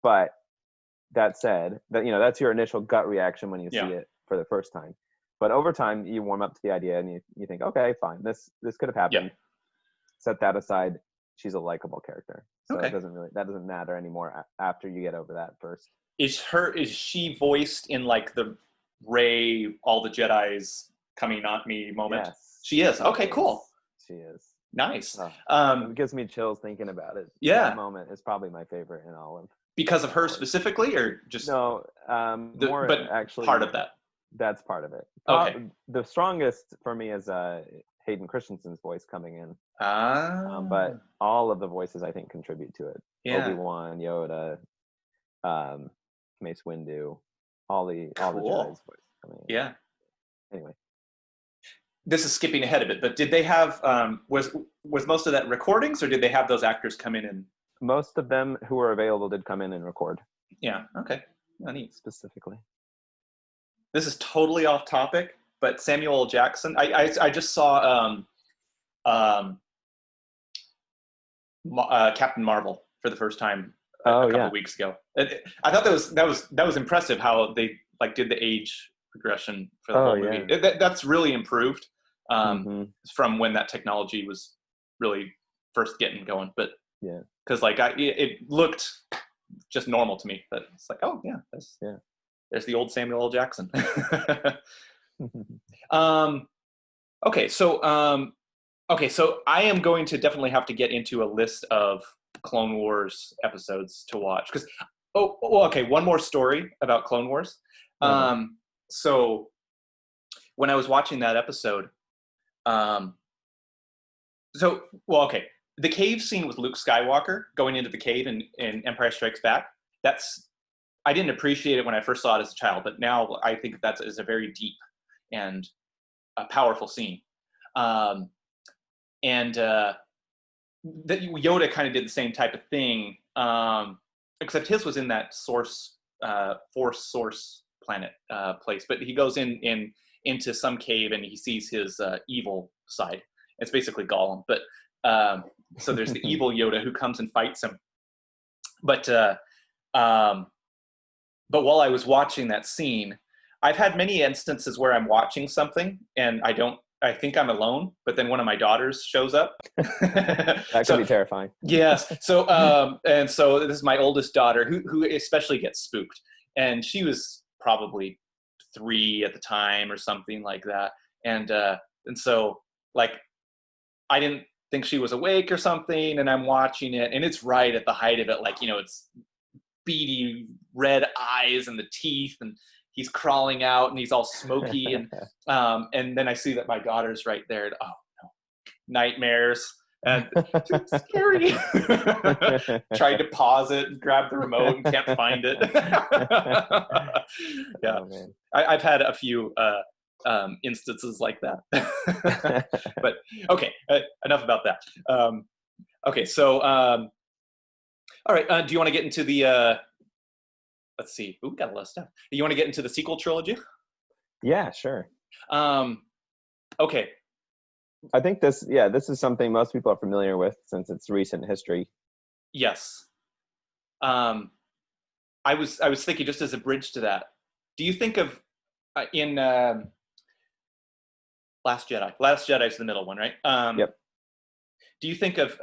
but that said, that's your initial gut reaction when you see it for the first time. But over time, you warm up to the idea and you think, okay, fine, this could have happened. Yeah. Set that aside. She's a likable character, so that doesn't matter anymore after you get over that first. Is she voiced in like the Rey, all the Jedi's coming on me moment? Yes, she is. Okay, cool. She is. Nice. It gives me chills thinking about it. Yeah, that moment is probably my favorite in all of. Because of her specifically, or just no? More, but actually, part of that. That's part of it. Okay. The strongest for me is Hayden Christensen's voice coming in. But all of the voices I think contribute to it. Yeah. Obi-Wan, Yoda, Mace Windu, all the Jedi's voice coming in. Yeah. Anyway. This is skipping ahead a bit, but did they have was most of that recordings, or did they have those actors come in and? Most of them who were available did come in and record. Yeah. Okay. Neat. Specifically. This is totally off topic, but Samuel L. Jackson. I just saw Captain Marvel for the first time a couple weeks ago. I thought that was impressive how they did the age progression for the whole movie. That's really improved from when that technology was really first getting going. But yeah, because it looked just normal to me, but it's like, oh yeah, there's the old Samuel L. Jackson. Okay, so I am going to definitely have to get into a list of Clone Wars episodes to watch because one more story about Clone Wars. So when I was watching that episode, the cave scene with Luke Skywalker going into the cave in Empire Strikes Back, I didn't appreciate it when I first saw it as a child, but now I think that is a very deep and a powerful scene. And that Yoda kind of did the same type of thing, except his was in that Force source planet place. But he goes into some cave and he sees his evil side. It's basically Gollum, but so there's the evil Yoda who comes and fights him. But while I was watching that scene, I've had many instances where I'm watching something and I think I'm alone, but then one of my daughters shows up. That can be terrifying. Yes. So, and so this is my oldest daughter who especially gets spooked, and she was probably 3 at the time or something like that. And so like, I didn't think she was awake or something, and I'm watching it, and it's right at the height of it. Like, it's beady red eyes and the teeth, and he's crawling out and he's all smoky. And then I see that my daughter's right there. And, oh no, nightmares. And it's scary. Tried to pause it and grab the remote and can't find it. Yeah. Oh, I've had a few instances like that. But okay, enough about that. Okay, so all right, do you want to get into the let's see. Ooh, we got a lot of stuff. You want to get into the sequel trilogy? Yeah, sure. Okay. I think this is something most people are familiar with since it's recent history. Yes. I was thinking, just as a bridge to that, do you think of in Last Jedi? Last Jedi is the middle one, right? Yep. Do you think of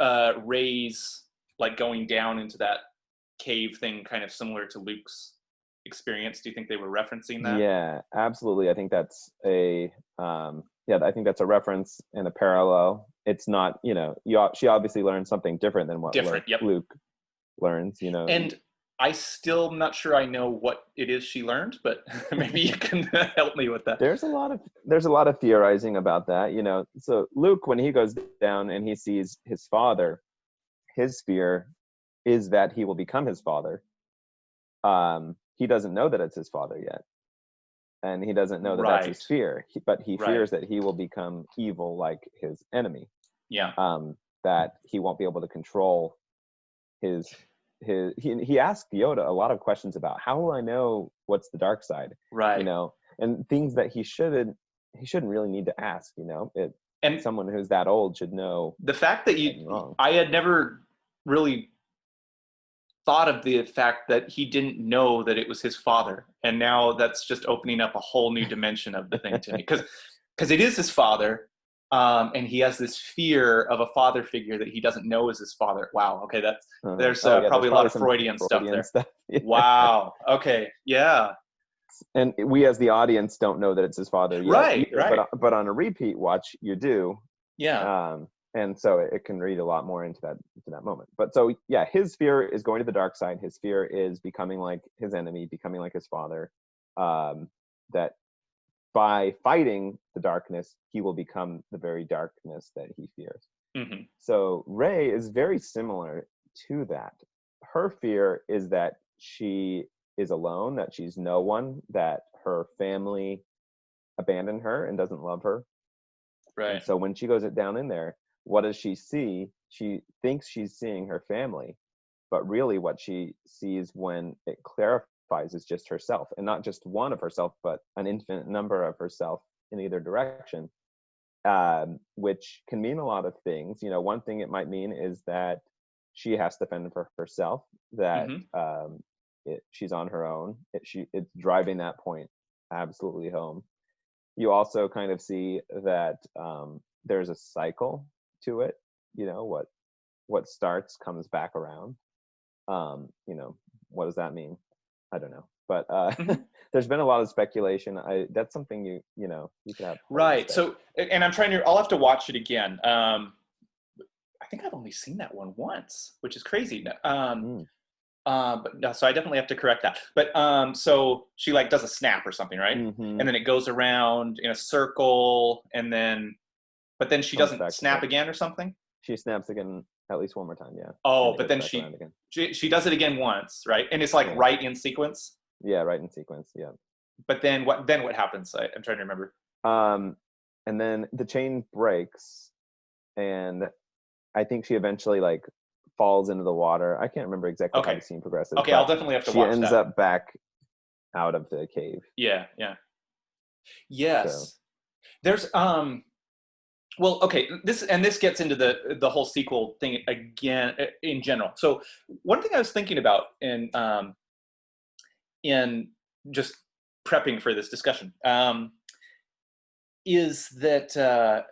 Rey's like going down into that cave thing kind of similar to Luke's experience? Do you think they were referencing that? Yeah, absolutely. I think that's a I think that's a reference and a parallel. It's not, she obviously learned something different than what Luke learns, And I still am not sure I know what it is she learned, but maybe you can help me with that. There's a lot of theorizing about that, So Luke, when he goes down and he sees his father, his fear is that he will become his father. He doesn't know that it's his father yet. And he doesn't know that that's his fear, but he fears that he will become evil like his enemy. Yeah. That he won't be able to control he asked Yoda a lot of questions about how will I know what's the dark side, right? And things that he shouldn't really need to ask, and someone who's that old should know. The fact that I had never really thought of the fact that he didn't know that it was his father, and now that's just opening up a whole new dimension of the thing to me, because it is his father, and he has this fear of a father figure that he doesn't know is his father. Wow. Okay, there's probably a lot of Freudian stuff there. Yeah. Wow. Okay. Yeah. And we as the audience don't know that it's his father yet. Right. But on a repeat watch, you do. Yeah. And so it can read a lot more into that moment. But so, yeah, his fear is going to the dark side. His fear is becoming like his enemy, becoming like his father. That by fighting the darkness, he will become the very darkness that he fears. Mm-hmm. So Rey is very similar to that. Her fear is that she is alone, that she's no one, that her family abandoned her and doesn't love her. Right. And so when she goes down in there, what does she see? She thinks she's seeing her family, but really what she sees when it clarifies is just herself, and not just one of herself, but an infinite number of herself in either direction, which can mean a lot of things. One thing it might mean is that she has to fend for herself, that she's on her own. It's driving that point absolutely home. You also kind of see that there's a cycle to it. What starts comes back around. What does that mean? I don't know, but there's been a lot of speculation. That's something you could have. Right. So, and I'll have to watch it again. I think I've only seen that one once, which is crazy. But no, so I definitely have to correct that. But so she like does a snap or something, right? Mm-hmm. And then it goes around in a circle, but then she doesn't snap again or something. She snaps again at least one more time, yeah. Oh, but then she does it again once, right? And it's like right in sequence. Yeah, right in sequence, yeah. But then what happens? I'm trying to remember. And then the chain breaks, and I think she eventually like falls into the water. I can't remember exactly how the scene progresses. Okay, I'll definitely have to watch that. She ends up back out of the cave. Yeah. Yes. So. There's well, okay, this gets into the whole sequel thing again in general. So one thing I was thinking about in just prepping for this discussion is that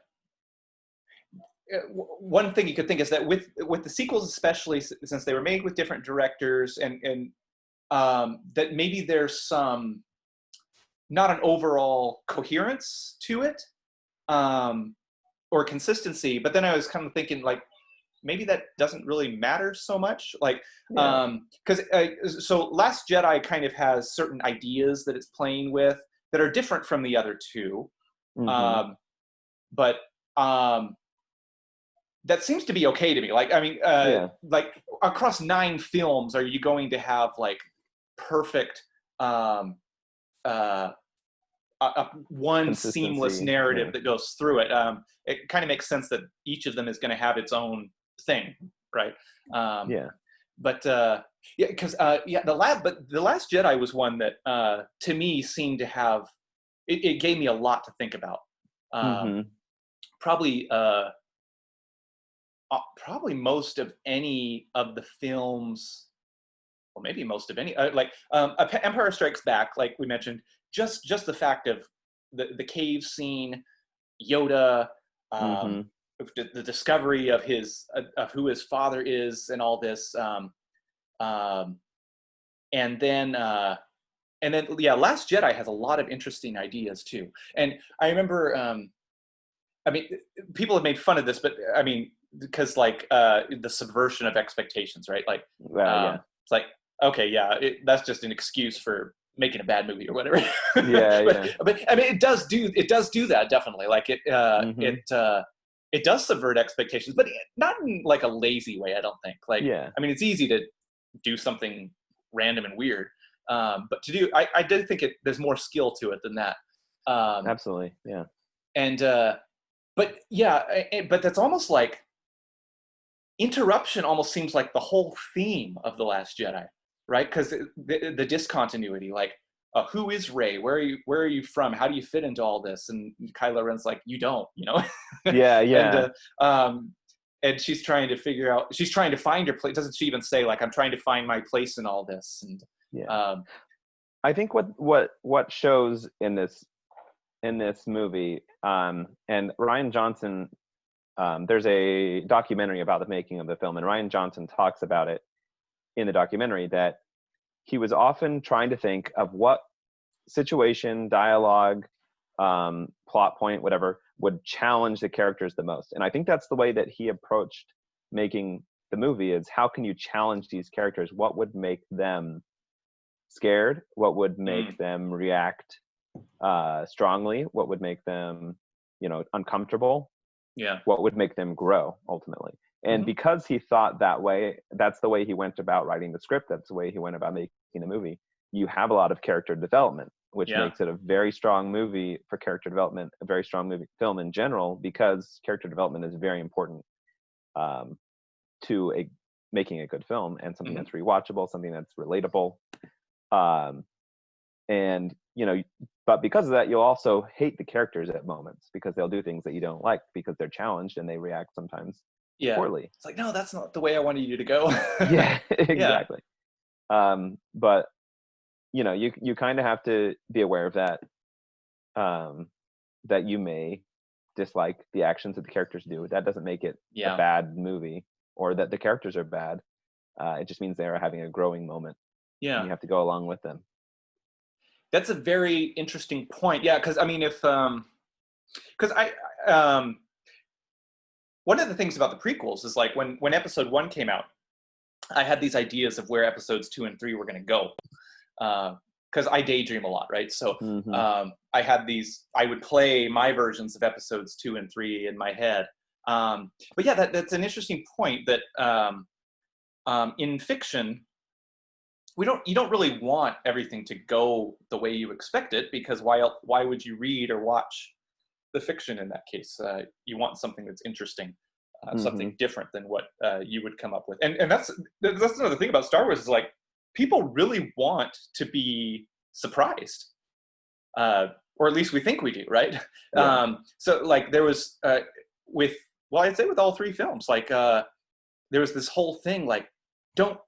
one thing you could think is that with the sequels, especially since they were made with different directors, and that maybe there's some not an overall coherence to it or consistency. But then I was kind of thinking like maybe that doesn't really matter so much, like because so Last Jedi kind of has certain ideas that it's playing with that are different from the other two, but that seems to be okay to me. Like, I mean, like across 9 films, are you going to have like perfect one seamless narrative that goes through it? It kind of makes sense that each of them is going to have its own thing, right? But because the Last Jedi was one that to me seemed to have it gave me a lot to think about. Probably most of any of the films, or maybe most of any, like Empire Strikes Back, like we mentioned, just the fact of the cave scene, Yoda, the discovery of who his father is, and all this, and then Last Jedi has a lot of interesting ideas too. And I remember, I mean, people have made fun of this, but I mean, because like the subversion of expectations, right? Like, it's like, okay, that's just an excuse for making a bad movie or whatever. But I mean, it does do that, definitely. Like it does subvert expectations, but not in like a lazy way, I don't think. Like, I mean, it's easy to do something random and weird, but I did think there's more skill to it than that. Absolutely, yeah. And but that's almost like interruption almost seems like the whole theme of The Last Jedi, right? Because the discontinuity, like, who is Rey? Where are you from? How do you fit into all this? And Kylo Ren's like, you don't, you know? And she's trying to figure out. She's trying to find her place. Doesn't she even say like, I'm trying to find my place in all this? And I think what shows in this movie, and Rian Johnson, there's a documentary about the making of the film, and Rian Johnson talks about it in the documentary, that he was often trying to think of what situation, dialogue, plot point, whatever, would challenge the characters the most. And I think that's the way that he approached making the movie, is how can you challenge these characters? What would make them scared? What would make them react strongly? What would make them, uncomfortable? What would make them grow ultimately? And because he thought that way, that's the way he went about writing the script. That's the way he went about making the movie. You have a lot of character development, which makes it a very strong movie for character development, a very strong film in general, because character development is very important to making a good film, and something that's rewatchable, something that's relatable. And but because of that, you'll also hate the characters at moments, because they'll do things that you don't like because they're challenged and they react sometimes poorly. It's like, no, that's not the way I wanted you to go. Exactly. But you kind of have to be aware of that, that you may dislike the actions that the characters do. That doesn't make it a bad movie, or that the characters are bad. It just means they're having a growing moment. And you have to go along with them. That's a very interesting point. Yeah, because I mean, because one of the things about the prequels is like when episode 1 came out, I had these ideas of where episodes 2 and 3 were going to go, because I daydream a lot, right? So I had I would play my versions of episodes 2 and 3 in my head. But yeah, that's an interesting point, that in fiction, you don't really want everything to go the way you expect it, because why would you read or watch the fiction in that case? You want something that's interesting, something different than what you would come up with. And that's another thing about Star Wars, is like, people really want to be surprised, or at least we think we do, right? So like there was I'd say with all three films, like there was this whole thing like, don't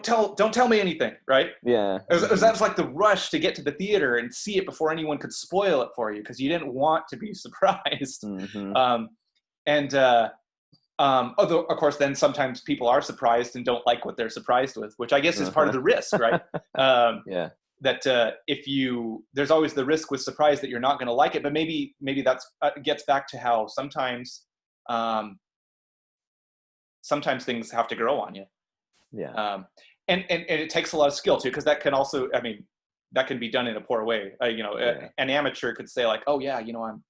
tell me anything, right? Yeah. That was like the rush to get to the theater and see it before anyone could spoil it for you, because you didn't want to be surprised. Although, of course, then sometimes people are surprised and don't like what they're surprised with, which I guess is part of the risk, right? Yeah. That there's always the risk with surprise that you're not going to like it, but maybe that's gets back to how sometimes things have to grow on you. Yeah. And it takes a lot of skill too, because that can also, I mean, that can be done in a poor way. An amateur could say like, oh yeah, I'm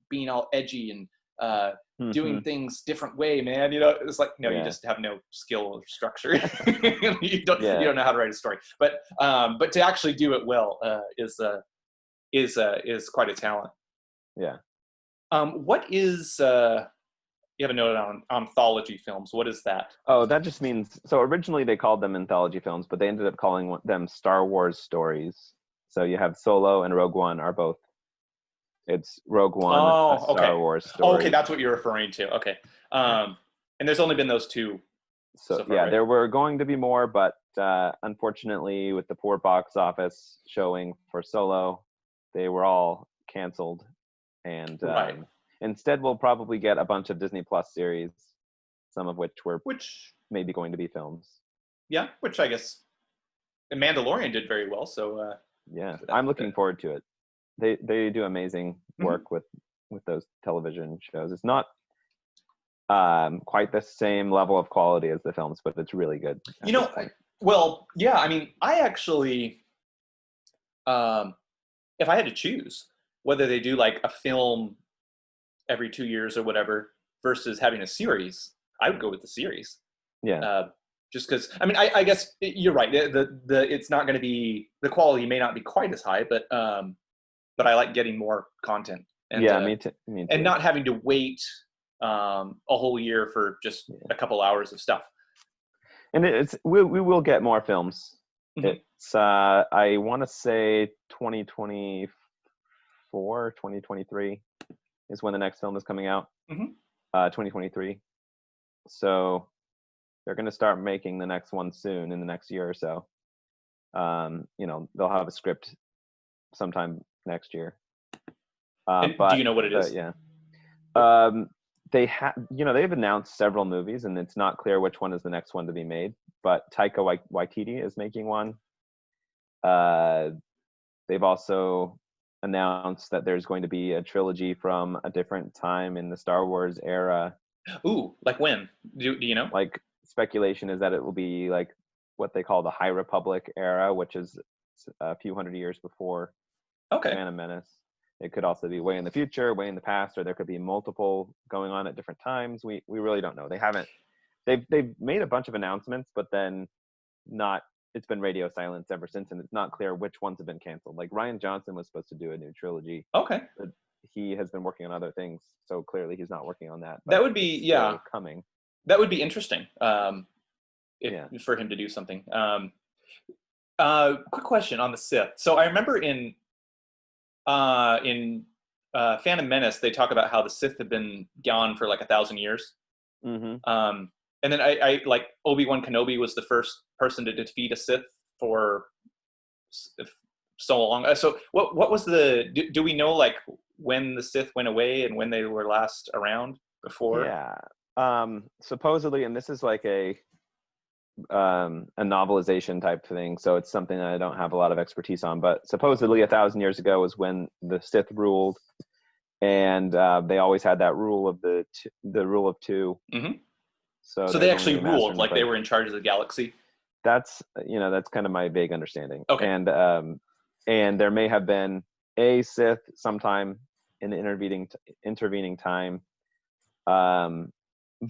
being all edgy and doing things different way, man. It's like, no, you just have no skill or structure. you don't know how to write a story. But to actually do it well is quite a talent. Yeah. What is you have a note on anthology films? What is that? Oh, that just means, so originally they called them anthology films, but they ended up calling them Star Wars stories. So you have Solo and Rogue One are both. It's Rogue One, a Star Wars story. Oh, okay, that's what you're referring to. Okay. And there's only been those two. So far, right? There were going to be more, but unfortunately, with the poor box office showing for Solo, they were all canceled. And instead, we'll probably get a bunch of Disney Plus series, some of which maybe going to be films. Yeah, which I guess Mandalorian did very well. So I'm looking forward to it. They do amazing work with those television shows. It's not quite the same level of quality as the films, but it's really good. Well, yeah. I mean, I actually, if I had to choose whether they do like a film every 2 years or whatever versus having a series, I would go with the series. Yeah. Just because, I mean, I guess you're right. It's not going to be, the quality may not be quite as high, but I like getting more content. And, me too. And not having to wait a whole year for just a couple hours of stuff. And we will get more films. It's I want to say 2024, 2023 is when the next film is coming out. 2023. So they're going to start making the next one soon, in the next year or so. They'll have a script sometime next year. But do you know what it is? Yeah. They've announced several movies, and it's not clear which one is the next one to be made. But Taika Waititi is making one. They've also announced that there's going to be a trilogy from a different time in the Star Wars era. Ooh, like when? Do you know? Like, speculation is that it will be like what they call the High Republic era, which is a few hundred years before Phantom Menace. It could also be way in the future, way in the past, or there could be multiple going on at different times. We really don't know. They've made a bunch of announcements, but then it's been radio silence ever since, and it's not clear which ones have been canceled. Like Rian Johnson was supposed to do a new trilogy. Okay. But he has been working on other things, so clearly he's not working on that. That would be coming. That would be interesting. For him to do something. Quick question on the Sith. So I remember in Phantom Menace, they talk about how the Sith have been gone for like 1,000 years. And then I like Obi-Wan Kenobi was the first person to defeat a Sith for so long. So what was do we know like when the Sith went away and when they were last around before? Yeah. Supposedly, and this is like a novelization type thing, so it's something that I don't have a lot of expertise on, but supposedly 1,000 years ago was when the Sith ruled, and they always had that rule of the rule of two. So they actually ruled, like they were in charge of the galaxy. That's kind of my vague understanding. Okay. And there may have been a Sith sometime in the intervening time.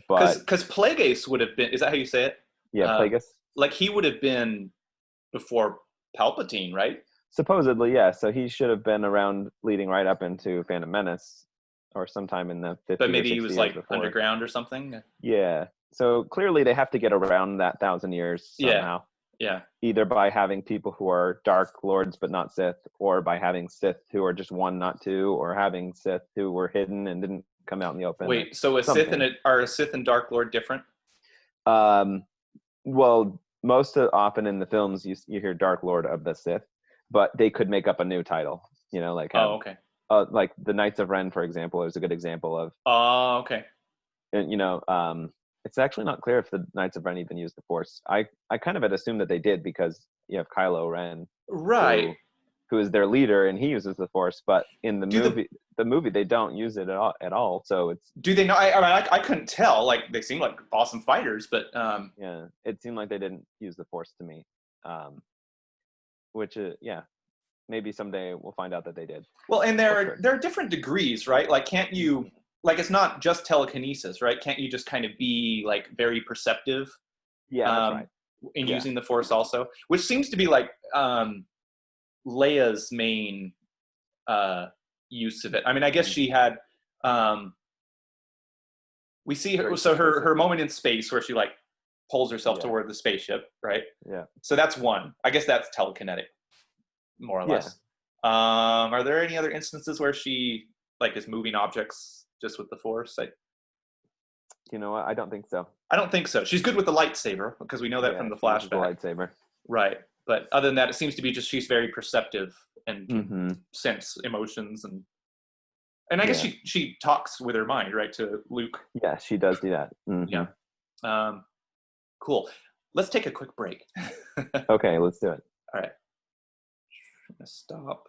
But because Plagueis would have been, is that how you say it? Yeah, Plagueis. Like he would have been before Palpatine, right? Supposedly, yeah. So he should have been around leading right up into Phantom Menace, or sometime in the 50s. But maybe he was like before. Underground or something. Yeah. So clearly they have to get around that 1,000 years somehow. Yeah. Either by having people who are dark lords but not Sith, or by having Sith who are just one, not two, or having Sith who were hidden and didn't come out in the open. Wait, so are a Sith and Dark Lord different? Well, often in the films you hear Dark Lord of the Sith, but they could make up a new title. Like okay. Like the Knights of Ren, for example, is a good example of. Okay. And it's actually not clear if the Knights of Ren even used the Force. I kind of had assumed that they did, because you have Kylo Ren, right, who is their leader, and he uses the Force. But in the movie they don't use it at all. So it's. Do they know? I couldn't tell. Like, they seem like awesome fighters, but yeah, it seemed like they didn't use the Force to me. Which maybe someday we'll find out that they did. Well, and there are different degrees, right? Like, can't you? Like, it's not just telekinesis, right? Can't you just kind of be like very perceptive? Yeah, that's right. In using the Force also, which seems to be like Leia's main use of it. I mean, I guess she had. We see her moment in space where she like pulls herself toward the spaceship, right? Yeah. So that's one. I guess that's telekinetic, more or less. Are there any other instances where she like is moving objects just with the Force? You know what? I don't think so. I don't think so. She's good with the lightsaber, because we know that from the flashback. The lightsaber. Right. But other than that, it seems to be just she's very perceptive and can sense emotions, and I guess she talks with her mind, right, to Luke. Yeah, she does do that. Yeah. Cool. Let's take a quick break. Okay, let's do it. All right. I'm gonna stop.